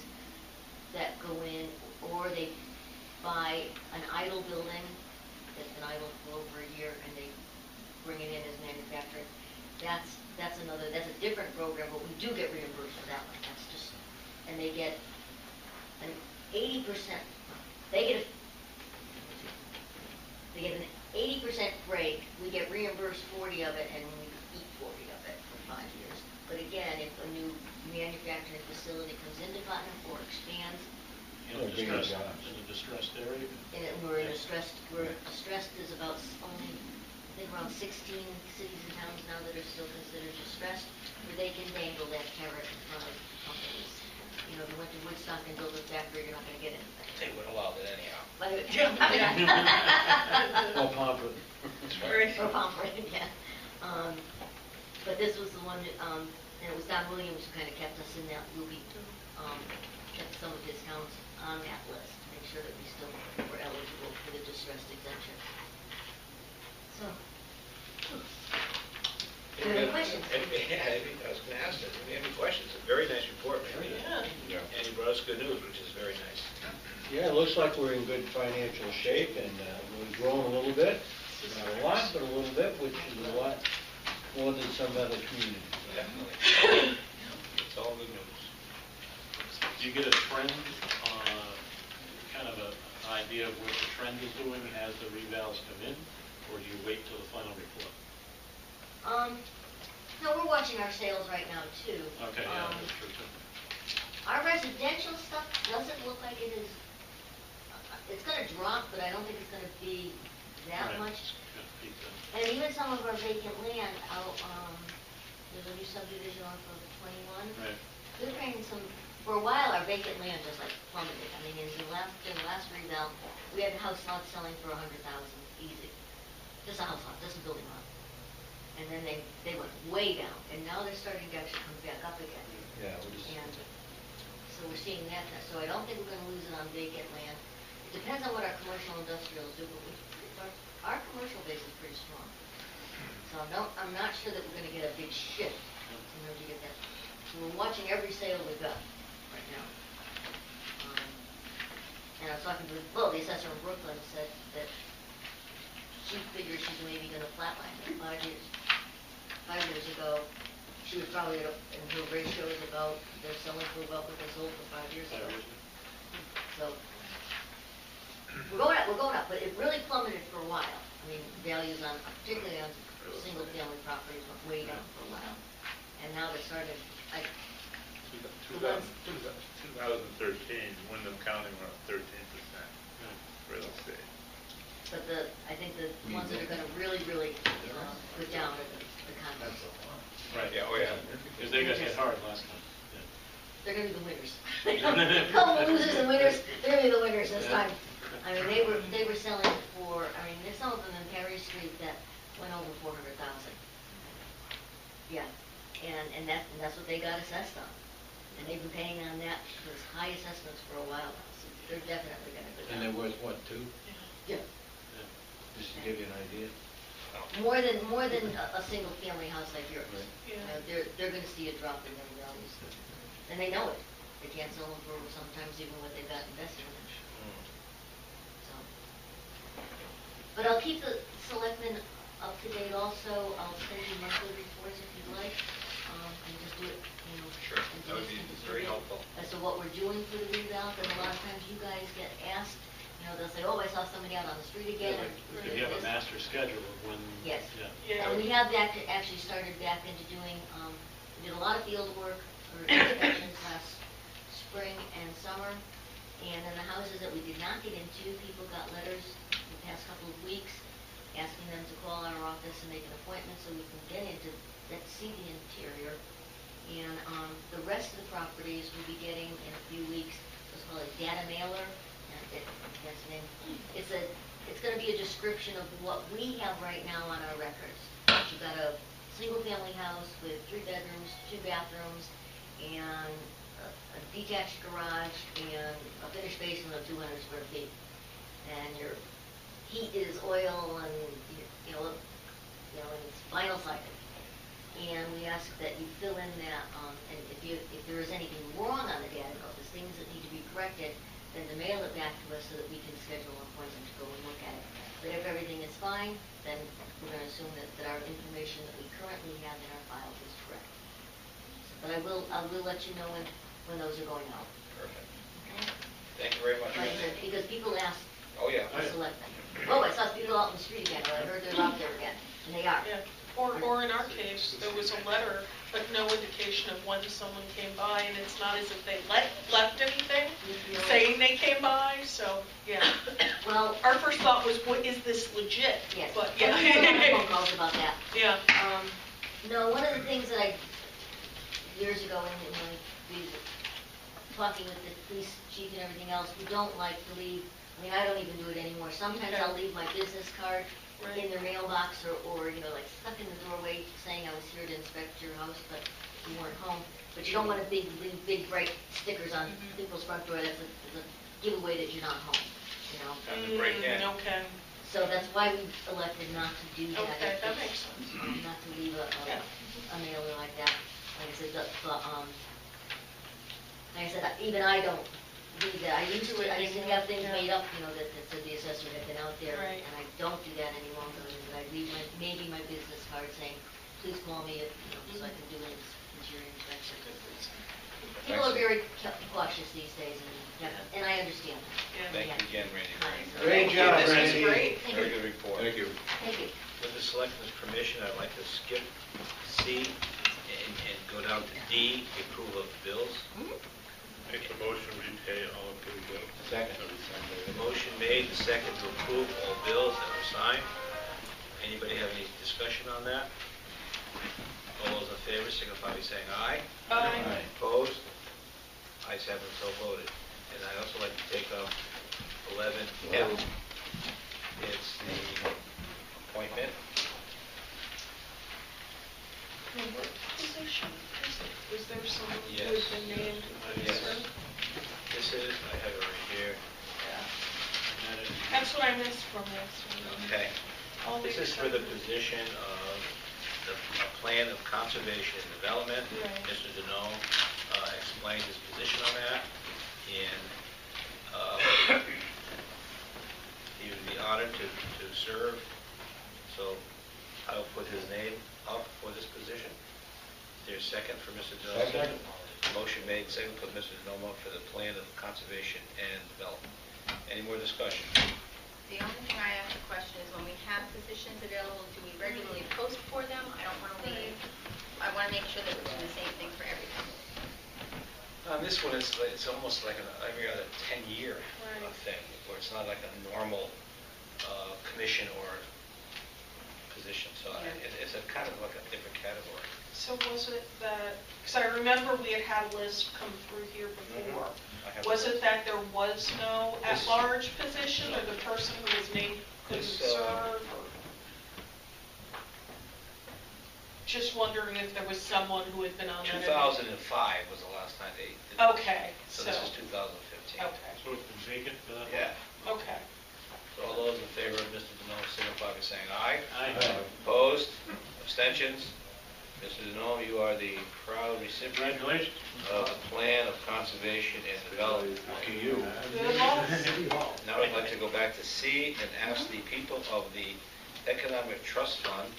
that go in, or they buy an idle building that's been idle for over a year and they bring it in as manufacturing. That's a different program, but we do get reimbursed for that one. That's just, and they get an 80%, they get an 80% break. We get reimbursed 40 of it and we eat 40 of it for 5 years. But again, if a new manufacturing facility comes into Putnam or expands, In a distressed area. and we're distressed is about only, I think around 16 cities and towns now that are still considered distressed, where they can dangle that carrot in front of companies. You know, if you went to Woodstock and built a factory, you're not gonna get anything. They would allow it anyhow. Or Pomfret. Or Pomfret, yeah. But this was the one, and it was Don Williams who kind of kept us in that loop, kept some of his towns on that list to make sure that we still were eligible for the distressed exemption. So, do you have any questions? Yeah, I was going to ask that. Do you have any questions? A very nice report, man. Yeah. And you brought us good news, which is very nice. Yeah, it looks like we're in good financial shape, and we're growing a little bit. Not a lot, but a little bit, which is a lot more than some other communities. Definitely. It's all good news. Do you get a trend, kind of an idea of what the trend is doing as the revals come in? Or do you wait till the final report? No, we're watching our sales right now too. Okay, yeah, that's true too. Our residential stuff doesn't look like it is, it's gonna drop, but I don't think it's gonna be that Right. much. Yeah, peak then. And even some of our vacant land out, there's a new subdivision off of 21. Right. We're bringing some, for a while, our vacant land just like plummeted. I mean, in the last reval, we had house lots selling for 100,000 easy. Just a house lot, just a building lot. And then they went way down, and now they're starting to actually come back up again. Yeah, we just, And so we're seeing that, so I don't think we're gonna lose it on vacant land. It depends on what our commercial industrials do, but our commercial base is pretty strong. So I'm not sure that we're gonna get a big shift in order to get that. So we're watching every sale we've got right now. And I was talking to, the assessor in Brooklyn said that she figures she's maybe gonna flatline it. 5 years ago, she was probably at in her ratios about, they're selling for about what they sold for 5 years ago. So, we're going up, but it really plummeted for a while. I mean, values on, particularly on single-family properties went way down for a while. And now they're starting, 2013, Wyndham County went up 13% real estate. but I think the ones that are gonna really, go down are the condos. Right. Yeah, oh yeah. Because they got hit hard last time. They're gonna be the winners. Couple losers and winners, they're gonna be the winners this time. I mean, they were selling for, there's some of them in Perry Street that went over 400,000. Yeah, and that's what they got assessed on. And they've been paying on that, those high assessments for a while now, so they're definitely gonna go down. And they're worth what, 2? Yeah. Just to give you an idea. More than a single family house like yours. Yeah. They're gonna see a drop in their values. And they know it. They can't sell them for sometimes even what they've got invested in. So. But I'll keep the selectmen up to date also. I'll send you monthly reports if you'd like. And just do it, Sure, that would be very helpful. As to what we're doing for the revamp, and a lot of times you guys get asked, they'll say, oh, I saw somebody out on the street again. If you have a master schedule of when. Yes. Yeah. And we have actually started back into doing, we did a lot of field work for inspections last spring and summer. And in the houses that we did not get into, people got letters the past couple of weeks asking them to call our office and make an appointment so we can get into that, see the interior. And the rest of the properties we'll be getting in a few weeks, what's called a data mailer. That's the name. It's going to be a description of what we have right now on our records. You've got a single-family house with 3 bedrooms, 2 bathrooms, and a detached garage, and a finished basement of 200 square feet. And your heat is oil, and and it's vinyl sided. And we ask that you fill in that, and if there is anything wrong on the data, if there's things that need to be corrected, then to mail it back to us so that we can schedule an appointment to go and look at it. But if everything is fine, then we're going to assume that our information that we currently have in our files is correct. But I will let you know when those are going out. Perfect. Okay? Thank you very much. Like I said, because people ask Oh, yeah. to select them. Oh, I saw people out in the street again, or I heard they're out there again, and they are. Yeah, or in our case, there was a letter, but no indication of when someone came by, and it's not as if they left anything saying they came by, so, yeah. Well, Our first thought was, is this legit? yes. But, And we still have yeah. phone calls about that. Yeah. No, one of the things that years ago, when we were talking with the police chief and everything else, we don't like to leave, I don't even do it anymore. Sometimes I'll leave my business card in their mailbox or like stuck in the doorway saying I was here to inspect your house, but you weren't home. But you don't want to leave big bright stickers on people's front door. That's a giveaway that you're not home, Time to break in. Okay. So that's why we elected not to do that. Okay, that makes sense. Not to leave a mailer like that. Like I said, even I don't do that. I used to have things made up, that said the assessor had been out there, Right. and I don't do that anymore. But I leave maybe my business card saying, please call me if, so I can do an interior inspection. People are very cautious these days, and I understand that. Thank you again, Randy. Great job, This Randy. is great. Very good report. Thank you. Thank you. With the selectmen's permission, I'd like to skip C and go down to D, the approval of bills. Make a motion, we pay all approved bills. Second. Motion made, second to approve all bills that were signed. Anybody have any discussion on that? All those in favor signify by saying aye. Aye. Opposed? Ayes have it, so voted. And I'd also like to take up 11F. It's the appointment. What position is it? Was there someone who Yes. had been named? Yes. I missed from this? Okay. All This the is for the expenses. position of a plan of conservation and development. Right. Mr. Deneau explained his position on that, and he would be honored to serve. So I'll put his name up for this position. There's a second for Mr. Deneau. Second. Motion made, second, put Mr. Deneau up for the plan of conservation and development. Any more discussion? The only thing I have to question is when we have positions available, do we regularly post for them? I don't want to leave, I want to make sure that we're doing the same thing for everything. On this one, it's almost like every other 10-year Right. thing, where it's not like a normal commission or position. So it's a kind of like a different category. So was it that, because I remember we had had a list come through here before. I have Was a- it that there was no This- at-large position, or the person who was named couldn't This, serve? Or just wondering if there was someone who had been on that. 2005 was the last time they did. Okay, So this is 2015. Okay, So it's been vacant for that? Yeah. okay. So all those in favor of Mr. Deneau signify by saying aye. Aye. Opposed? Abstentions? Mr. Deneau, you are the proud recipient Congratulations. of the plan of conservation and development. Lucky you. Good luck. Now I'd like to go back to C and ask the people of the Economic Trust Fund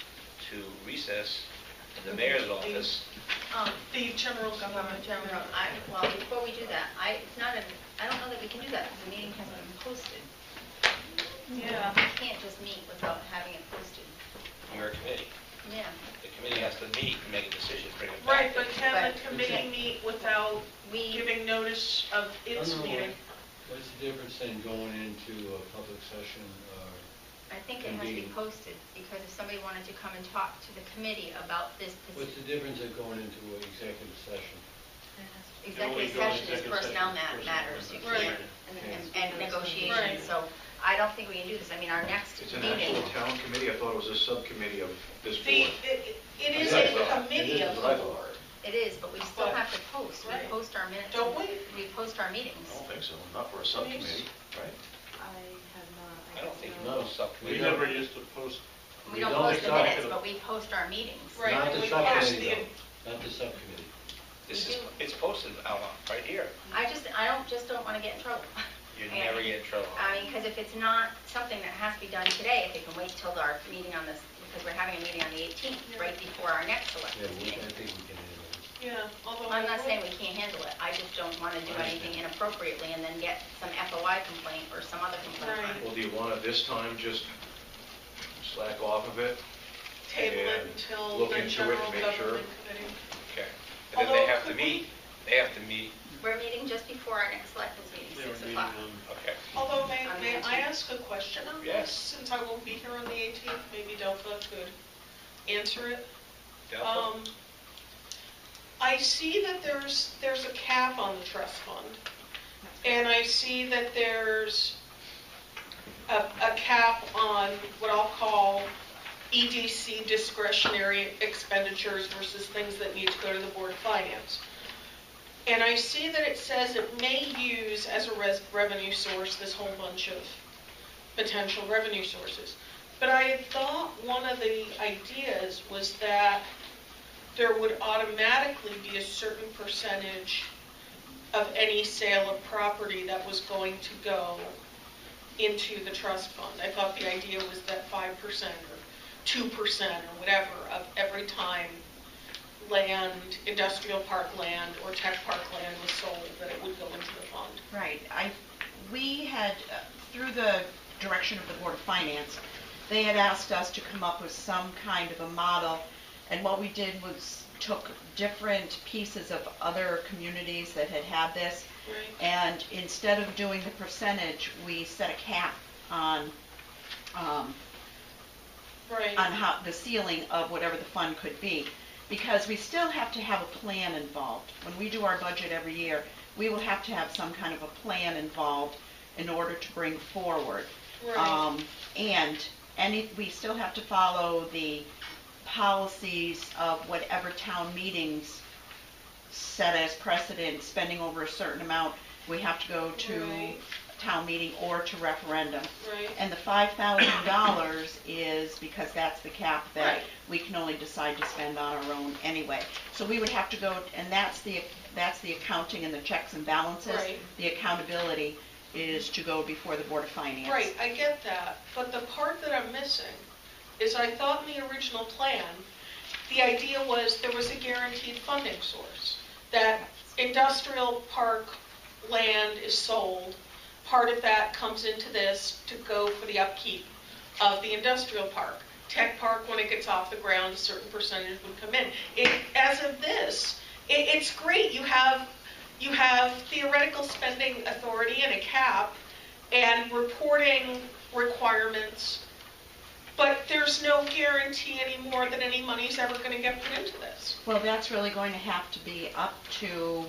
to recess in the mayor's office. The general government. Well, before we do that, I don't know that we can do that because the meeting hasn't been posted. Yeah. We can't just meet without having it posted. Your committee. Yeah. The committee has to meet and make a decision, bring it Right, back. but can the But- committee meet without We, giving notice of its meeting? What's the difference then going into a public session? I think it has to be posted because if somebody wanted to come and talk to the committee about this What's the position. difference of going into an executive session? Executive session is personnel matters, you Right. can't, and Right. negotiations, so I don't think we can do this. I mean, our next It's an actual meeting, town committee. I thought it was a subcommittee of this The, board. it is Yeah, a it committee is of the what I thought. board. it is, but we still But- have to post. We Right. post our minutes. Don't we? We post our meetings. I don't think so. Not for a subcommittee, right? I don't think No. no subcommittee. We never used to post. We don't don't post the decide. minutes, but we post our meetings. Right, Not and the we post subcommittee, the, though. Not the subcommittee. It's posted out right here. I don't want to get in trouble. You never get in trouble. I mean, because if it's not something that has to be done today, if it can wait till our meeting on this, because we're having a meeting on the 18th, right before our next Yeah, selectmen's I meeting. think we can handle it. yeah, although. I'm not saying we can't handle it, I just don't want to do anything inappropriately and then get some FOI complaint or some other complaint on Right. it. Well, do you want to this time just slack off of it? Table it and until look the into it general and make sure? government committee. Okay. And then they Although, have to could we- meet, they have to meet, We're meeting just before our next selectmen's meeting, They were 6 meeting o'clock. on okay. Although, may On the I 18th. ask a question on this? Yes. Since I won't be here on the 18th, maybe Delpha could answer it. Delphi? I see that there's a cap on the trust fund, and I see that there's a cap on what I'll call EDC discretionary expenditures versus things that need to go to the Board of Finance. And I see that it says it may use as a revenue source this whole bunch of potential revenue sources. But I had thought one of the ideas was that there would automatically be a certain percentage of any sale of property that was going to go into the trust fund. I thought the idea was that 5% or 2% or whatever of every time land, industrial park land or tech park land was sold, that it would go into the fund. Right. We had, through the direction of the Board of Finance, they had asked us to come up with some kind of a model, and what we did was took different pieces of other communities that had had this, Right. and instead of doing the percentage, we set a cap on Right. how the ceiling of whatever the fund could be, because we still have to have a plan involved. When we do our budget every year, we will have to have some kind of a plan involved in order to bring forward. Right. And we still have to follow the policies of whatever town meetings set as precedent, spending over a certain amount. We have to go to Right. town meeting or to referendum. Right. And the $5,000 is because that's the cap that Right. we can only decide to spend on our own anyway. So we would have to go, and that's the accounting and the checks and balances. Right. The accountability is to go before the Board of Finance. Right, I get that, but the part that I'm missing is I thought in the original plan, the idea was there was a guaranteed funding source, that industrial park land is sold, part of that comes into this to go for the upkeep of the industrial park. Tech park, when it gets off the ground, a certain percentage would come in. As of this, it's great, you have theoretical spending authority and a cap and reporting requirements, but there's no guarantee anymore that any money's ever going to get put into this. Well, that's really going to have to be up to,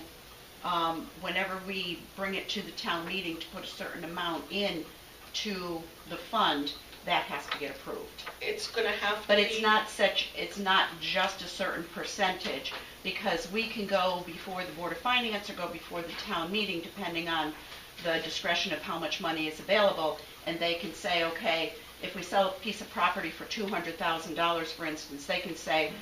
whenever we bring it to the town meeting to put a certain amount in to the fund, that has to get approved. It's going to have to But be... it's not just a certain percentage, because we can go before the Board of Finance or go before the town meeting, depending on the discretion of how much money is available, and they can say, okay, if we sell a piece of property for $200,000, for instance, they can say,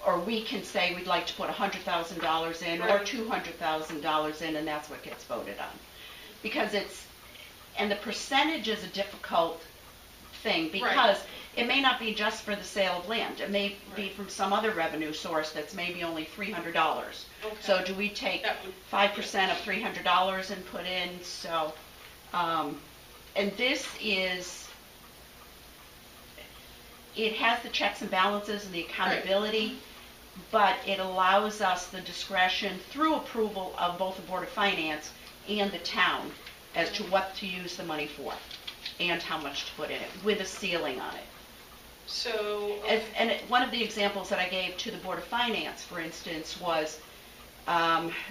or we can say we'd like to put $100,000 in or Right. $200,000 in, and that's what gets voted on. Because and the percentage is a difficult thing, because it may not be just for the sale of land. It may be from some other revenue source that's maybe only $300. Okay. So do we take That would- 5% of $300 and put in? So, and this is, it has the checks and balances and the accountability, but it allows us the discretion through approval of both the Board of Finance and the town as to what to use the money for and how much to put in it, with a ceiling on it. So... One of the examples that I gave to the Board of Finance, for instance, was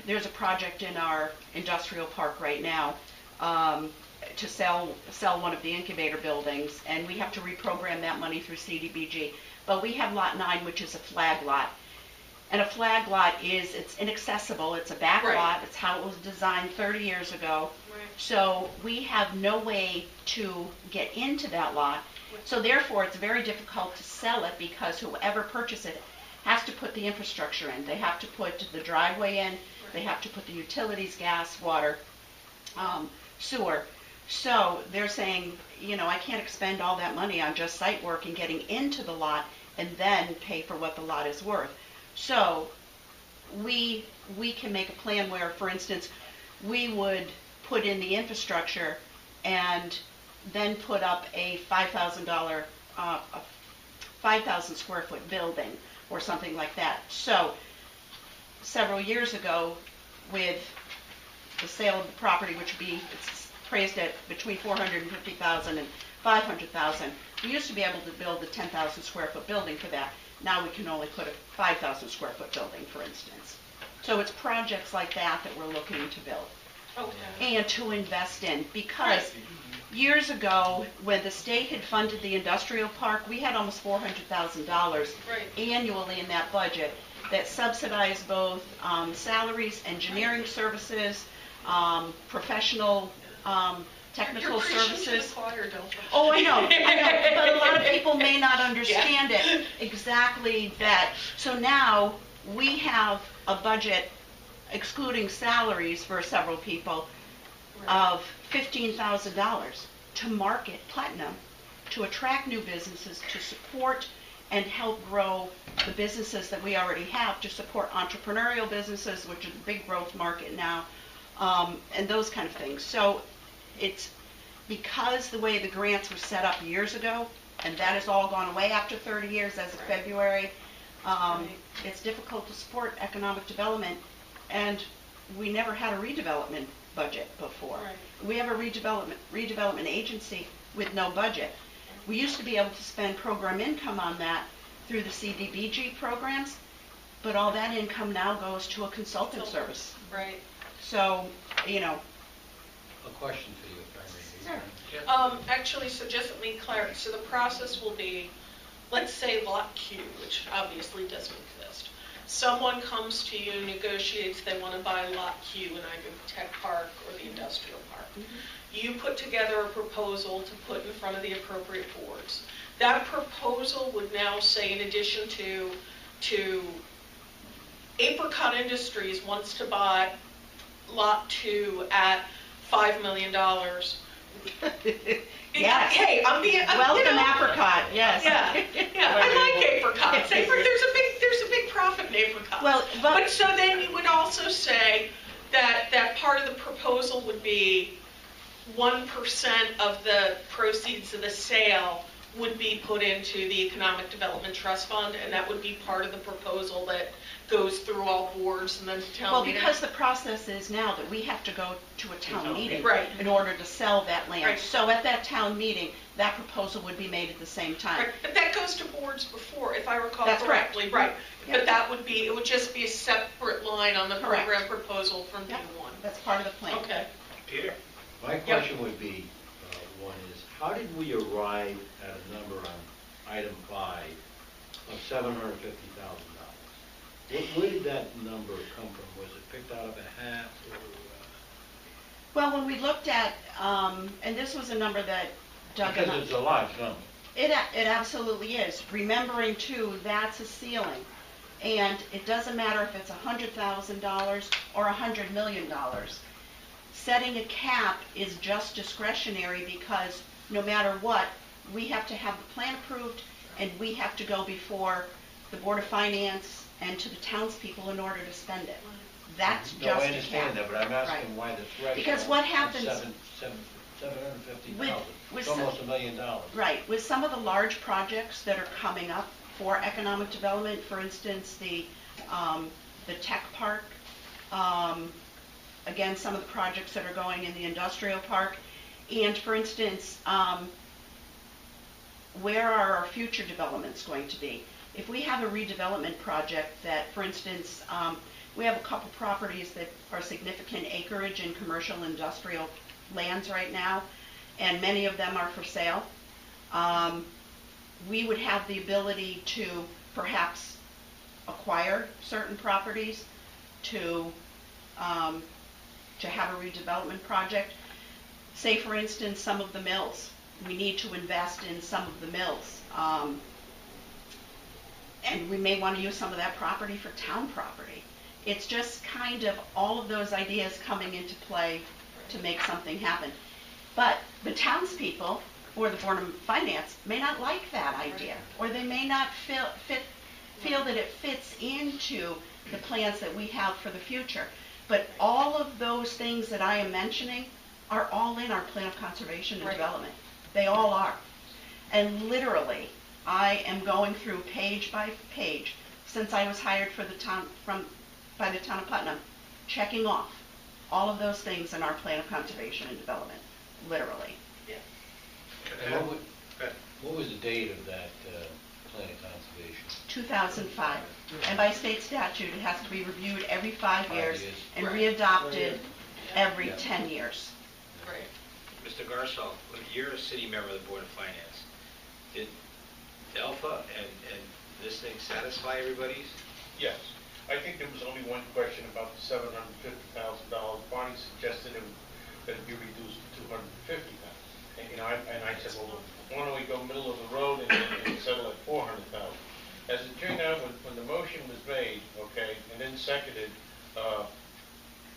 there's a project in our industrial park right now to sell one of the incubator buildings, and we have to reprogram that money through CDBG. But we have Lot 9, which is a flag lot. And a flag lot it's inaccessible, it's a back Right. lot, it's how it was designed 30 years ago. Right. So we have no way to get into that lot. So therefore, it's very difficult to sell it, because whoever purchases it has to put the infrastructure in. They have to put the driveway in, they have to put the utilities, gas, water, sewer. So they're saying, I can't expend all that money on just site work and getting into the lot and then pay for what the lot is worth. So we can make a plan where, for instance, we would put in the infrastructure and then put up a $5,000 square foot building or something like that. So several years ago, with the sale of the property, which would be appraised at between $450,000 and $500,000, we used to be able to build a 10,000 square foot building for that. Now we can only put a 5,000 square foot building, for instance. So it's projects like that we're looking to build. Okay. And to invest in, because years ago, when the state had funded the industrial park, we had almost $400,000 Right. annually in that budget that subsidized both salaries, engineering services, professional technical You're preaching to the services. choir, Delta. Oh, I know, but a lot of people may not understand it exactly that. So now we have a budget, excluding salaries for several people, of $15,000 to market Putnam, to attract new businesses, to support and help grow the businesses that we already have, to support entrepreneurial businesses, which is a big growth market now, and those kind of things. So it's because the way the grants were set up years ago, and that has all gone away after 30 years as of February, it's difficult to support economic development, and we never had a redevelopment budget before. Right. We have a redevelopment agency with no budget. We used to be able to spend program income on that through the CDBG programs, but all that income now goes to a consultant service. Right. So, A question for you, if I may. Actually, so just let me clarify. So the process will be, let's say Lot Q, which obviously doesn't exist, someone comes to you, negotiates, they want to buy Lot Q in either the Tech Park or the Industrial Park. You put together a proposal to put in front of the appropriate boards. That proposal would now say, in addition to Apricot Industries wants to buy Lot 2 at $5 million. Yes. Hey, I'm being, Welcome, you know, apricot, yes. Yeah, I like apricots. There's a big profit in apricots. Well, but so then you would also say that part of the proposal would be 1% of the proceeds of the sale would be put into the Economic Development Trust Fund, and that would be part of the proposal that goes through all boards and then to town meeting. Well, because the process is now that we have to go to a town meeting Right. in order to sell that land. Right. So at that town meeting, that proposal would be made at the same time. Right, but that goes to boards before, if I recall That's correct. correctly. Right, Yeah. but that would be, it would just be a separate line on the Correct. program proposal from Yep. D1. That's part of the plan. Okay. Peter? My question would be, one is, how did we arrive at a number on item 5 of $750,000? Where did that number come from? Was it picked out of a hat? Or, Well, when we looked at, and this was a number that Doug and I... because it's a large number. It absolutely is. Remembering, too, that's a ceiling. And it doesn't matter if it's $100,000 or $100 million. Setting a cap is just discretionary because no matter what, we have to have the plan approved and we have to go before the Board of Finance and to the townspeople in order to spend it. That's just a cap. No, I understand that, but I'm asking Right. why the threshold. Because what happens- $750,000. with It's almost $1 million. Right. With some of the large projects that are coming up for economic development, for instance, the tech park, again, some of the projects that are going in the industrial park, and for instance, where are our future developments going to be? If we have a redevelopment project that, for instance, we have a couple properties that are significant acreage in commercial industrial lands right now, and many of them are for sale. We would have the ability to perhaps acquire certain properties to have a redevelopment project. Say, for instance, some of the mills. We need to invest in some of the mills. And we may want to use some of that property for town property. It's just kind of all of those ideas coming into play to make something happen. But the townspeople or the Board of Finance may not like that idea, or they may not feel that it fits into the plans that we have for the future. But all of those things that I am mentioning are all in our plan of conservation and development. They all are. And literally, I am going through page by page since I was hired for the town by the town of Putnam, checking off all of those things in our plan of conservation and development, literally. Yeah. And what was the date of that plan of conservation? 2005. And by state statute, it has to be reviewed every 5 years and Right. readopted every 10 years. Right. Mr. Garsall, you're a city member of the Board of Finance. Did Alpha and this thing satisfy everybody's? Yes. I think there was only one question about the $750,000. Bonnie suggested that it be reduced to $250,000. And, and I said, well, why don't we go middle of the road and settle at $400,000? As it turned out, when the motion was made, okay, and then seconded,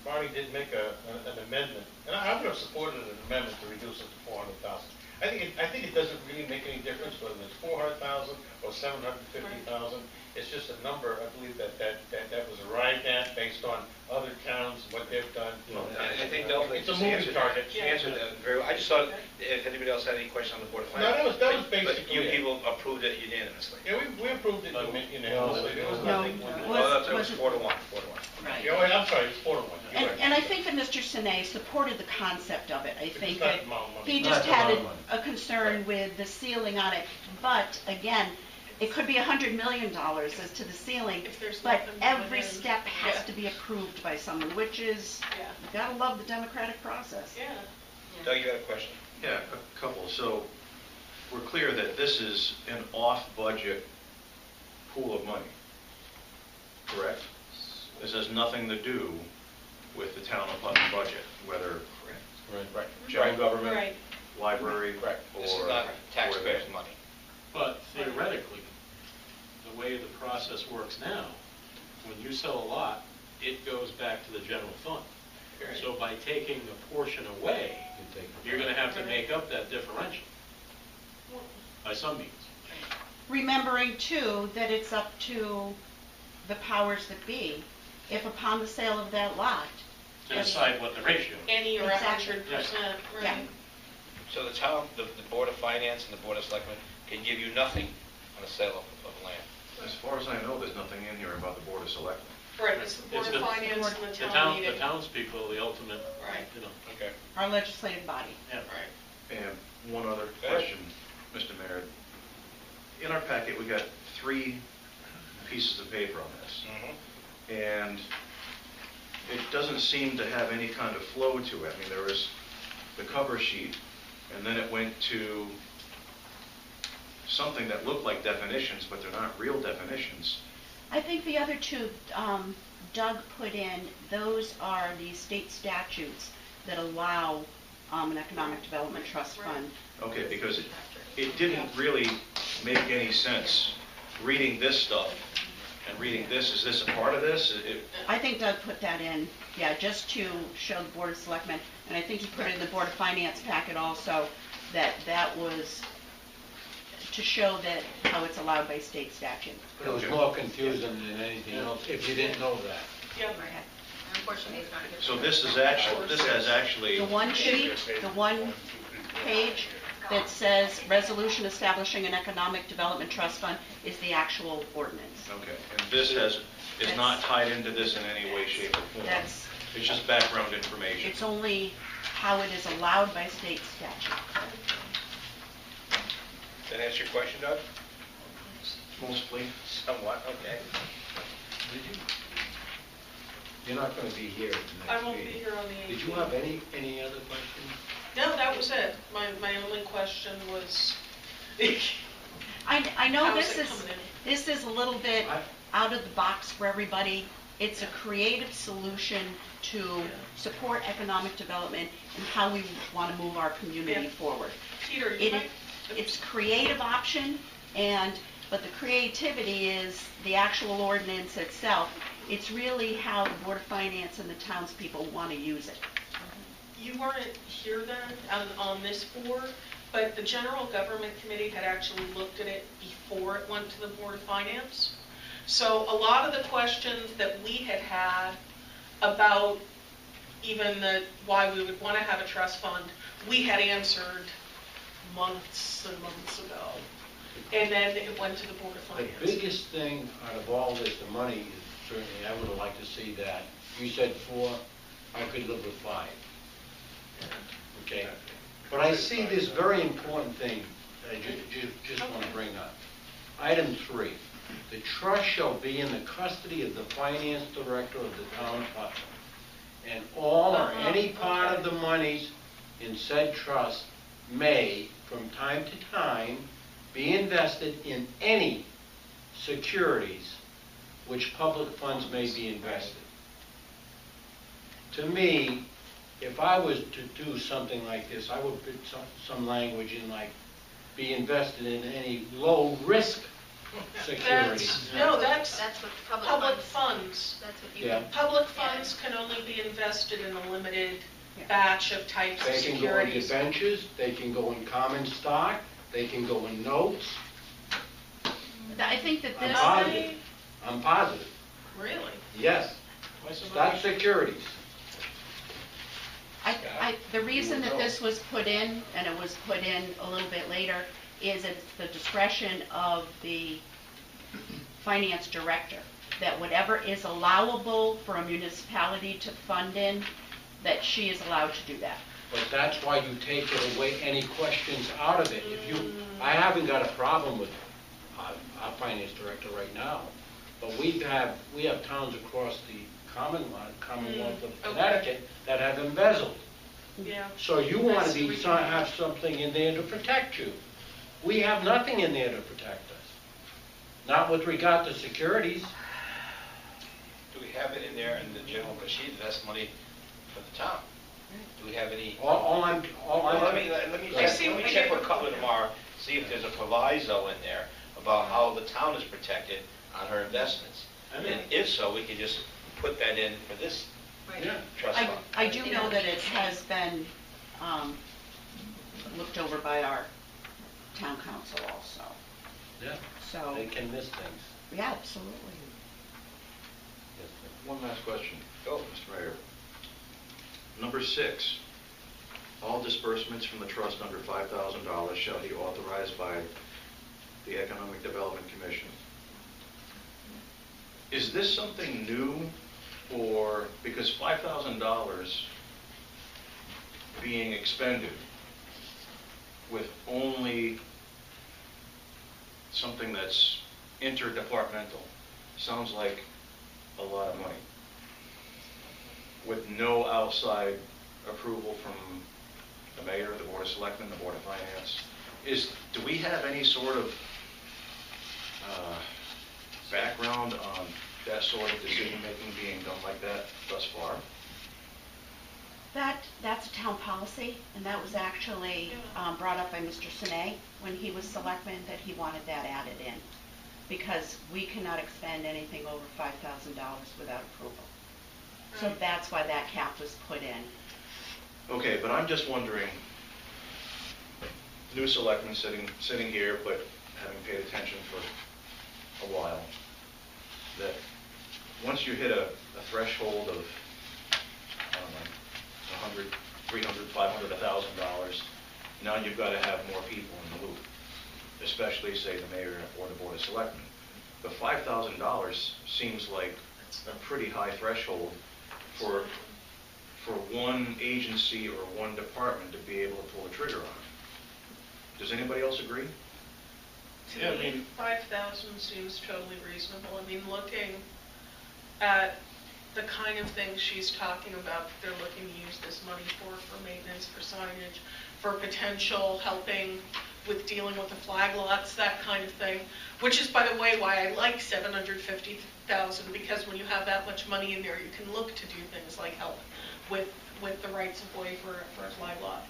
Bonnie did make an amendment, and I would have supported an amendment to reduce it to $400,000. I think it doesn't really make any difference whether it's $400,000 or $750,000. It's just a number, I believe, that was arrived at based on other towns, what they've done. I think Delphi It's a just moving answered target. answered that very well. I just thought if anybody else had any questions on the Board of No, Finance. that was But basically you it. people approved it unanimously. Yeah, we approved it unanimously. There was No. nothing. Well, that was 4-1, 4-1. Right. Yeah, wait, I'm sorry, it's 4-1. You're right. And I think that Mr. Sine supported the concept of it. I think It's not that the amount of money. he Not just the had amount of money. a concern with the ceiling on it. But again, it could be $100 million as to the ceiling, If there's but nothing every within- step has Yeah. to be approved by someone, which is, Yeah. you gotta love the democratic process. Yeah. Doug, you had a question? Yeah, a couple. So we're clear that this is an off-budget pool of money. correct? This has nothing to do with the town of Putnam budget, whether Right. general government, Right. library, Right, this is or... not taxpayers' money. But theoretically, the way the process works now, when you sell a lot, it goes back to the general fund. So by taking the portion away, you're going to have to make up that differential by some means. Remembering too that it's up to the powers that be, if upon the sale of that lot, To decide what the ratio is. Any or Exactly. 100%, yeah, right? So the town, the Board of Finance and the Board of Selectmen can give you nothing on the sale of land. As far as I know, there's nothing in here about the Board of Selectmen. Right, it's the Board It's of the- Finance and the The town the meeting. townspeople, the ultimate, Right. you know. Okay. our legislative body. Yeah. Right. And one other Go ahead. question, Mr. Mayor. In our packet, we got 3 pieces of paper on this. And it doesn't seem to have any kind of flow to it. I mean, there was the cover sheet, and then it went to something that looked like definitions, but they're not real definitions. I think the other two Doug put in, those are the state statutes that allow an economic development trust fund. Okay, because it didn't really make any sense reading this stuff and reading this. Is this a part of this? I think Doug put that in, yeah, just to show the Board of Selectmen, and I think he put it in the Board of Finance packet also, that was to show that how it's allowed by state statute. It was more confusing than anything else, if you didn't know that. Yep. Okay. Unfortunately, it's not here. So this is actually, this has actually, The one sheet, the one page that says resolution establishing an economic development trust fund is the actual ordinance. okay, and this is not tied into this in any way, shape, or form. That's, It's just background information. it's only how it is allowed by state statute. That answer your question, Doug? Mostly. Somewhat, okay. You're not going to be here at the I next won't be meeting. here on the 18th. Did you have any other questions? No, that was it. My only question was, I know how's this it is, coming in? this is a little bit out of the box for everybody. It's a creative solution to support economic development and how we want to move our community Yeah. forward. Peter, you It, might, it's creative option, but the creativity is the actual ordinance itself. It's really how the Board of Finance and the townspeople want to use it. you weren't here then on this board, but the General Government Committee had actually looked at it before it went to the Board of Finance. So a lot of the questions that we had had about even why we would want to have a trust fund, we had answered months and months ago. And then it went to the Board of Finance. The biggest thing out of all this, the money, is certainly, I would have liked to see that. You said 4, I could live with 5. Okay? But I see this very important thing that I just want to bring up. Item 3, the trust shall be in the custody of the finance director of the town of Putnam. And all or any part of the monies in said trust may, from time to time, be invested in any securities which public funds may be invested. To me, if I was to do something like this, I would put some language in like, be invested in any low-risk securities. That's That's what public funds. That's what you. Yeah. Public funds can only be invested in a limited batch of types of They can go in securities. debentures, they can go in common stock, they can go in notes. I think that I'm this, positive. I'm positive. Really? Yes. Stock securities. the reason that this was put in, and it was put in a little bit later, is it's the discretion of the finance director, that whatever is allowable for a municipality to fund in, that she is allowed to do that. But that's why you take it away, any questions out of it. If you, I haven't got a problem with our finance director right now, but we have towns across the Commonwealth of Connecticut that have embezzled. Yeah. So you want to have something in there to protect you. We have nothing in there to protect us. Not with regard to securities. do we have it in there in the general, because she invests money for the town? Do we have any? All I'm, Well, let me I see what check you- with Cutler tomorrow, see if there's a proviso in there about how the town is protected on her investments. And if so, we can just put that in for this yeah. trust fund. I do know that it has been looked over by our town council also. Yeah. So, They can miss things. yeah, absolutely. One last question. Go. Mr. Mayor. Number 6, all disbursements from the trust under $5,000 shall be authorized by the Economic Development Commission. Is this something new, or because $5,000 being expended with only something that's interdepartmental sounds like a lot of money, with no outside approval from the mayor, the board of selectmen, the board of finance? Do we have any sort of background on that sort of decision-making being done like that thus far? That's a town policy, and that was actually brought up by Mr. Sinay when he was selectman, that he wanted that added in, because we cannot expend anything over $5,000 without approval. So that's why that cap was put in. Okay, but I'm just wondering, new selectmen sitting here, but having paid attention for a while, that once you hit a threshold of, I don't know, $100, $300, $500, $1,000, now you've got to have more people in the loop, especially, say, the mayor or the board of selectmen. The $5,000 seems like a pretty high threshold for one agency or one department to be able to pull a trigger on. Does anybody else agree? Yeah, I To me, mean- 5,000 seems totally reasonable. I mean, looking at the kind of things she's talking about, that they're looking to use this money for maintenance, for signage, for potential helping with dealing with the flag lots, that kind of thing, which is, by the way, why I like 750,000, because when you have that much money in there, you can look to do things like help with the rights of way for a flag lot.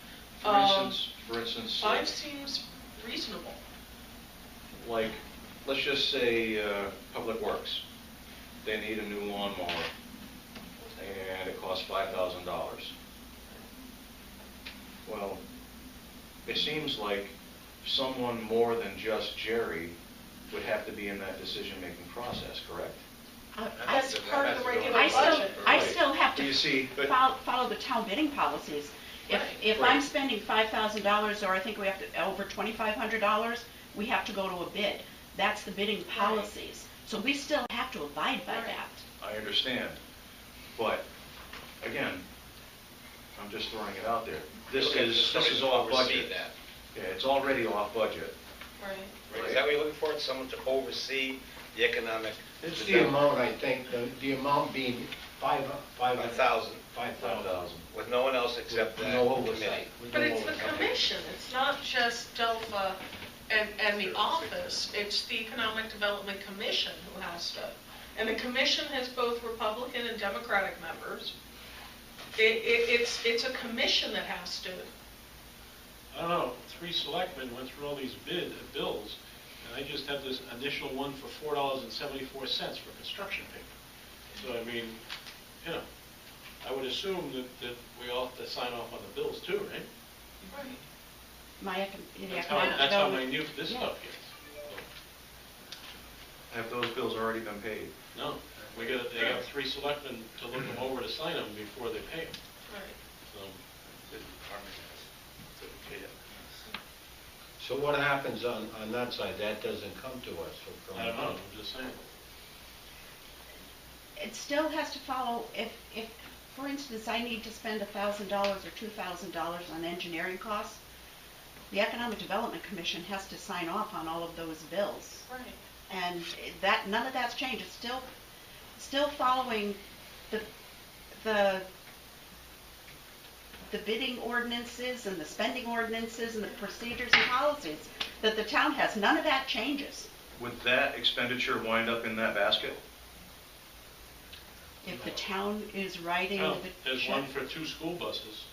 For instance, 5 seems reasonable. like, let's just say Public Works. They need a new lawnmower, and it costs $5,000. Well, it seems like someone more than just Jerry would have to be in that decision-making process, correct? That's part of the regular I budget. still have You see, to follow the town bidding policies. If I'm spending $5,000, or I think we have to, over $2,500, we have to go to a bid. That's the bidding policies. So we still have to abide by that. I understand, but, again, I'm just throwing it out there. This is off budget. That. Yeah, it's already off budget. Right. Is that what you're looking for? Someone to oversee the economic? It's the amount, I think, the amount being 5,000. 5,000. With no one else except that No committee. oversight. But it's the commission, it's not just DELFA and the office, it's the Economic Development Commission who has to. And the commission has both Republican and Democratic members. It's a commission that has to. I don't know, 3 selectmen went through all these bills, and I just have this initial one for $4.74 for construction paper. So, I mean, you know, I would assume that we all have to sign off on the bills too, right? Right. That's how minute this stuff gets. Have those bills already been paid? No, they got 3 selectmen to look them over to sign them before they pay them. Right. So, So what happens on that side? That doesn't come to us from... I don't know, I'm just saying. It still has to follow, if for instance, I need to spend $1,000 or $2,000 on engineering costs, the Economic Development Commission has to sign off on all of those bills. Right. And none of that's changed. It's still following the bidding ordinances and the spending ordinances and the procedures and policies that the town has. None of that changes. Would that expenditure wind up in that basket? if the town is writing Well, the there's check. one for 2 school buses.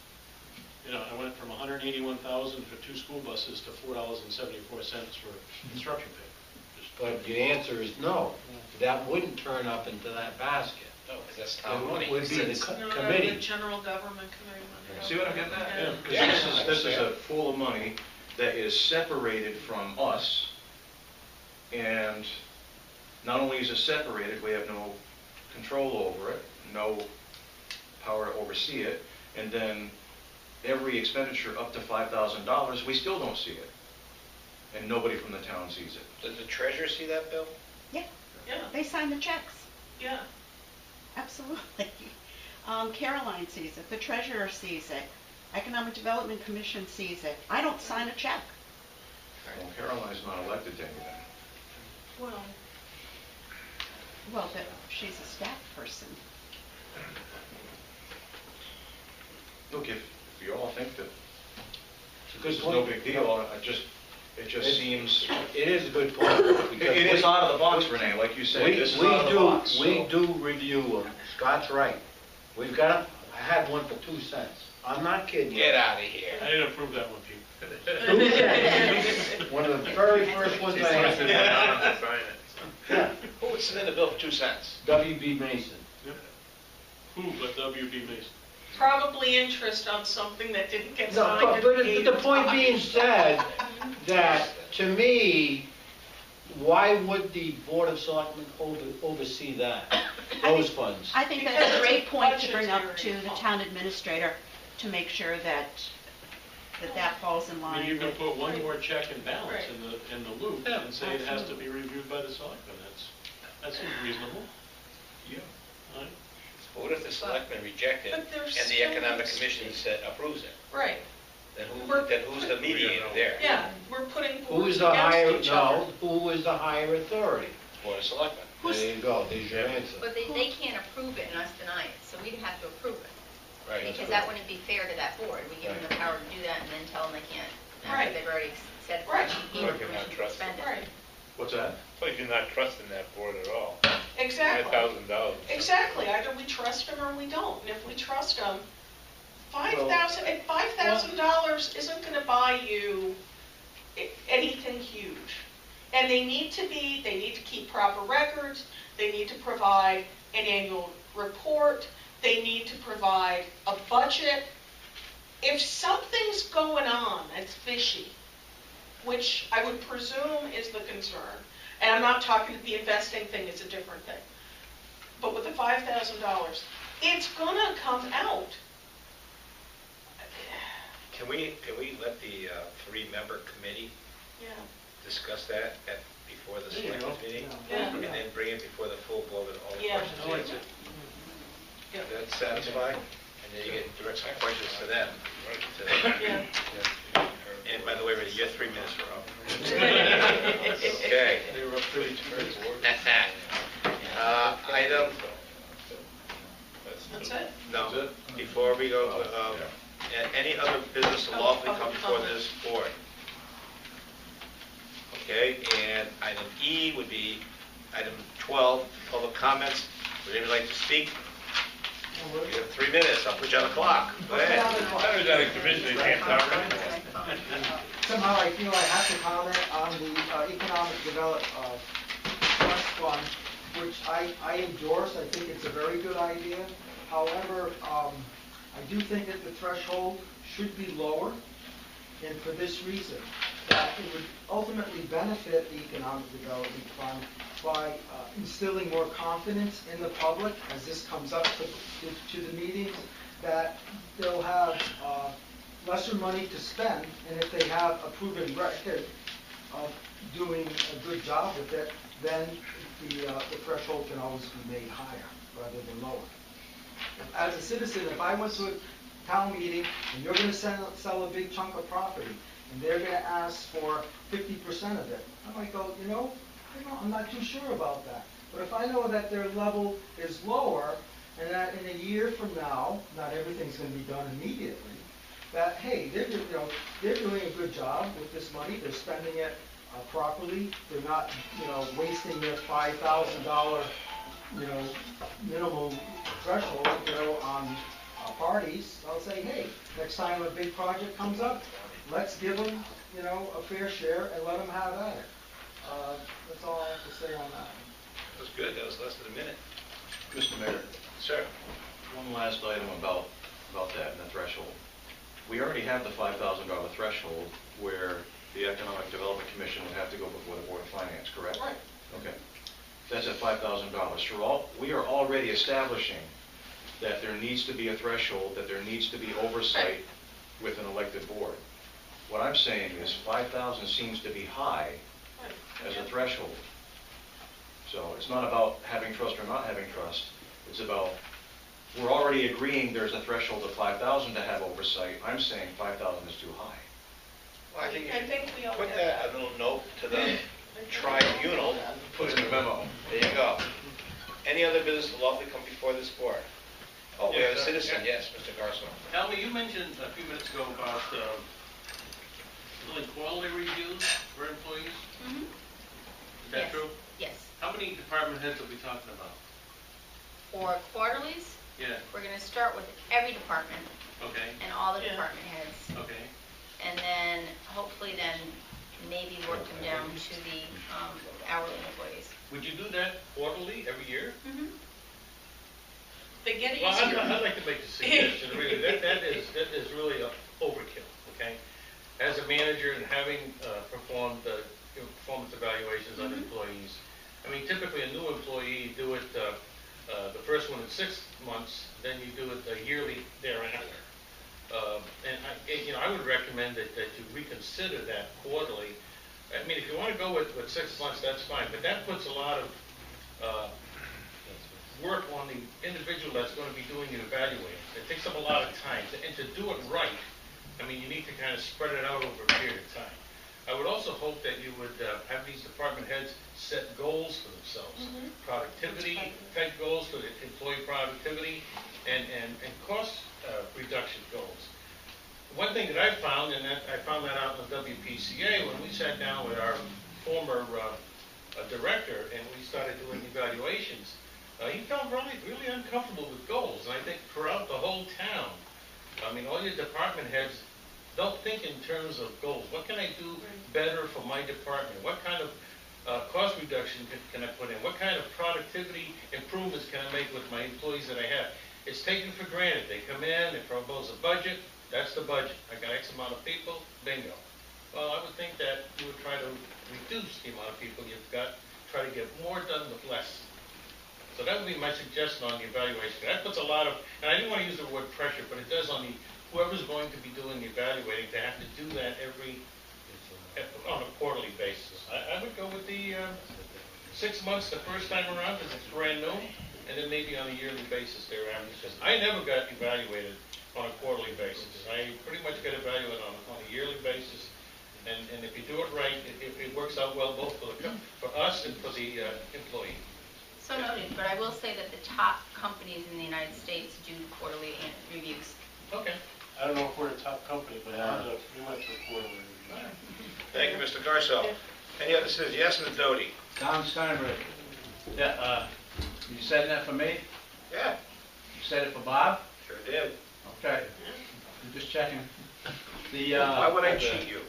You know, I went from $181,000 for 2 school buses to $4.74 for construction paper. But the answer is no. That wouldn't turn up into that basket. No, because that's town money. It would be the No, the committee. general government committee money. See what I'm getting at? Yeah. Because this is a pool of money that is separated from us, and not only is it separated, we have no control over it, no power to oversee it, and then every expenditure up to $5,000, we still don't see it. And nobody from the town sees it. Does the treasurer see that bill? Yeah, Yeah, they sign the checks, yeah. absolutely. Caroline sees it, the treasurer sees it, Economic Development Commission sees it. I don't sign a check. Well, Caroline's not elected to anything. Well, Well, but she's a staff person. Look, if you all think that It's a good this is no point. big deal, it just seems, It is a good point. because it is we- out of the box, Renee, like you said, We this is out of the box. we so- do review them. Scott's right. We've got, I had one for 2 cents. I'm not kidding you. Get out of here. I didn't approve that one, Pete. 2 cents. One of the very first ones I Sign had. it. Yeah, Who would submit a bill for 2 cents? W.B. Mason. Who but W.B. Mason? probably interest on something that didn't get No, signed at but the the point being said, that to me, why would the Board of Selectmen oversee that, those funds? I think that's Because a it's great a point to bring up budgetary to the fund. town administrator to make sure that that falls in I mean, you line can with. put one more check and balance Right. in the loop Yeah, and say it has to be reviewed by the selectmen. That seems reasonable. Yeah. Right? But what if the selectmen reject it But there's and the still economic needs to commission be- approves it? Right, Then We're- who's the mediator there? yeah, we're putting Who boards is the higher, against each other. no, who is the higher authority? Board of Selectmen. There you go, there's your answer. But they can't approve it and us deny it, so we'd have to approve it. Right. Because that wouldn't be fair to that board. We give them the power to do that and then tell them they can't. After Right. they've already said, Right. even Like you're permission not to trusting. spend it. Right, What's that? It's like you're not trusting that board at all. exactly. $5,000. Exactly, either we trust them or we don't, and if we trust them, $5,000 isn't gonna buy you anything huge. And they need to keep proper records, they need to provide an annual report, they need to provide a budget. If something's going on that's fishy, which I would presume is the concern, and I'm not talking, the investing thing is a different thing, but with the $5,000, it's gonna come out. Can we let the 3-member committee Yeah, discuss that before the There you selectmen's go. meeting? Yeah. And then bring it before the full board with all the Yeah. questions? I like it. yeah, That satisfy? And then you get direct questions to them. yeah. And by the way, your 3 minutes are up. Okay. They were up 32 minutes. Item, That's it? no, before we go, any other business to lawfully come before this board? Okay, and item E would be item 12, public comments. Would anybody like to speak? You have 3 minutes, I'll put you on the clock. Go ahead. I was on a commission, they can't talk anymore. Somehow I feel I have to comment on the economic development trust fund, which I endorse. I think it's a very good idea. However, I do think that the threshold should be lower, and for this reason, that it would ultimately benefit the economic development fund by instilling more confidence in the public as this comes up to the meetings, that they'll have lesser money to spend, and if they have a proven record of doing a good job with it, then the threshold can always be made higher rather than lower. As a citizen, if I went to a town meeting and you're going to sell a big chunk of property, and they're going to ask for 50% of it, I might go, I'm not too sure about that. But if I know that their level is lower, and that in a year from now, not everything's going to be done immediately, that, hey, they're doing a good job with this money, they're spending it properly, they're not, wasting their $5,000, minimum threshold, on parties, I'll say, hey, next time a big project comes up, let's give them, a fair share and let them have at it. That's all I have to say on that. That was good, that was less than a minute. Mr. Mayor, Sir? one last item about that and the threshold. We already have the $5,000 threshold where the Economic Development Commission would have to go before the Board of Finance, correct? Right. Okay. That's at $5,000. So we are already establishing that there needs to be a threshold, that there needs to be oversight with an elected board. What I'm saying is 5,000 seems to be high as a threshold. So it's not about having trust or not having trust. It's about, we're already agreeing there's a threshold of 5,000 to have oversight. I'm saying 5,000 is too high. Well, I think you I should think we all put get that, that. a little note to the tribunal, put it in the memo. There you go. Any other business will lawfully come before this board? Oh, we have a Yes, citizen, yeah. yes, Mr. Garso. Alma, you mentioned a few minutes ago about doing quality reviews for employees. Mhm. Is that Yes. true? Yes. How many department heads are we talking about? For quarterlies, Yeah, we're going to start with every department okay, and all the Yeah. department heads. okay. And then hopefully then maybe work them down to the hourly employees. Would you do that quarterly, every year? Mm-hmm. They get Well, easier. I'd like to make a suggestion, really, that is really a overkill, okay? As a manager and having performed performance evaluations on employees, I mean, typically a new employee, you do it the first one in 6 months, then you do it yearly thereafter. And I would recommend that you reconsider that quarterly. I mean, if you want to go with 6 months, that's fine, but that puts a lot of work on the individual that's going to be doing the evaluating. It takes up a lot of time, and to do it right, I mean, you need to kind of spread it out over a period of time. I would also hope that you would have these department heads set goals for themselves, productivity type goals for the employee productivity, and cost reduction goals. One thing that I found, and I found that out in the WPCA, when we sat down with our former director and we started doing evaluations, he felt really uncomfortable with goals. And I think throughout the whole town, I mean, all your department heads don't think in terms of goals. What can I do better for my department? What kind of cost reduction can I put in? What kind of productivity improvements can I make with my employees that I have? It's taken for granted. They come in, they propose a budget, that's the budget. I got X amount of people, bingo. Well, I would think that you would try to reduce the amount of people you've got, try to get more done with less. So that would be my suggestion on the evaluation. That puts a lot of, and I didn't want to use the word pressure, but it does on whoever's going to be doing the evaluating to have to do that on a quarterly basis. I would go with the 6 months the first time around because it's brand new, and then maybe on a yearly basis thereafter. Because I never got evaluated on a quarterly basis. I pretty much get evaluated on a yearly basis, and if you do it right, it works out well both for us and for the employee. So noted, but I will say that the top companies in the United States do quarterly reviews. Okay. I don't know if we're a top company, but we went through a quarterly review. Thank you, Mr. Garso. Any other citizens? Yes, Ms. Doty? Tom Steinberg. Yeah, you said that for me? Yeah, You said it for Bob? sure did. Okay. I'm just checking. Why would I cheat you?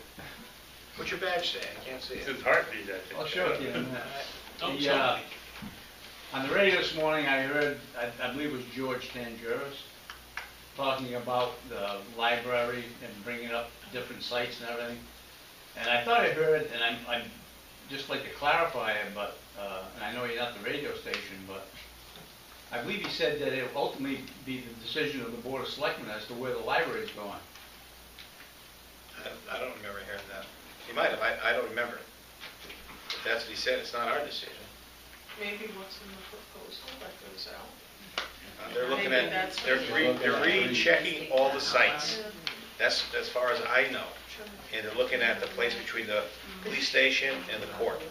What's your badge say? I can't see It's it. his heartbeat, I think. I'll show it to you in a minute. Don't The, tell me. On the radio this morning, I heard, I believe it was George Tangeros, talking about the library and bringing up different sites and everything. And I thought I heard, and I'd just like to clarify it, but, and I know you're not the radio station, but I believe he said that it will ultimately be the decision of the Board of Selectmen as to where the library is going. I don't remember hearing that. He might have, I don't remember. If that's what he said, it's not our decision. Maybe what's in the proposal that goes out. They're looking Maybe at, that's they're what rechecking all the sites. That's as far as I know. And they're looking at the place between the police station and the court,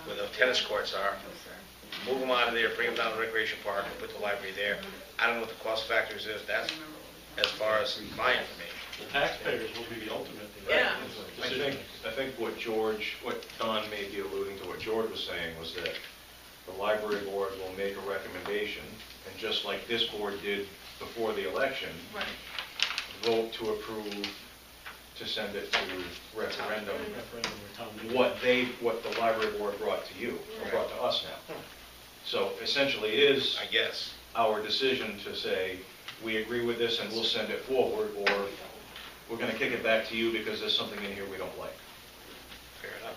where the tennis courts are. Move them out of there, bring them down to the recreation park, and put the library there. I don't know what the cost factors is. That's as far as my information. The taxpayers will be the ultimate. Yeah. I think what Don may be alluding to, what George was saying was that the library board will make a recommendation, and just like this board did before the election, Right. vote to approve to send it to referendum, Referendum or town meeting. what the library board brought to you, or brought to us now. So essentially it is I guess. our decision to say, we agree with this and we'll send it forward, or we're gonna kick it back to you because there's something in here we don't like. Fair enough.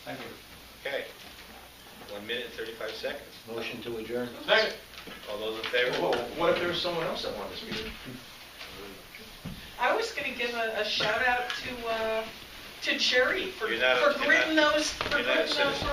Thank you. Okay. 1 minute and 35 seconds. Motion to adjourn? Second. All those in favor? Whoa, what if there's someone else that wanted to speak? I was going to give a shout out to Jerry for You're not a- gritting those you're not a roads. citizen.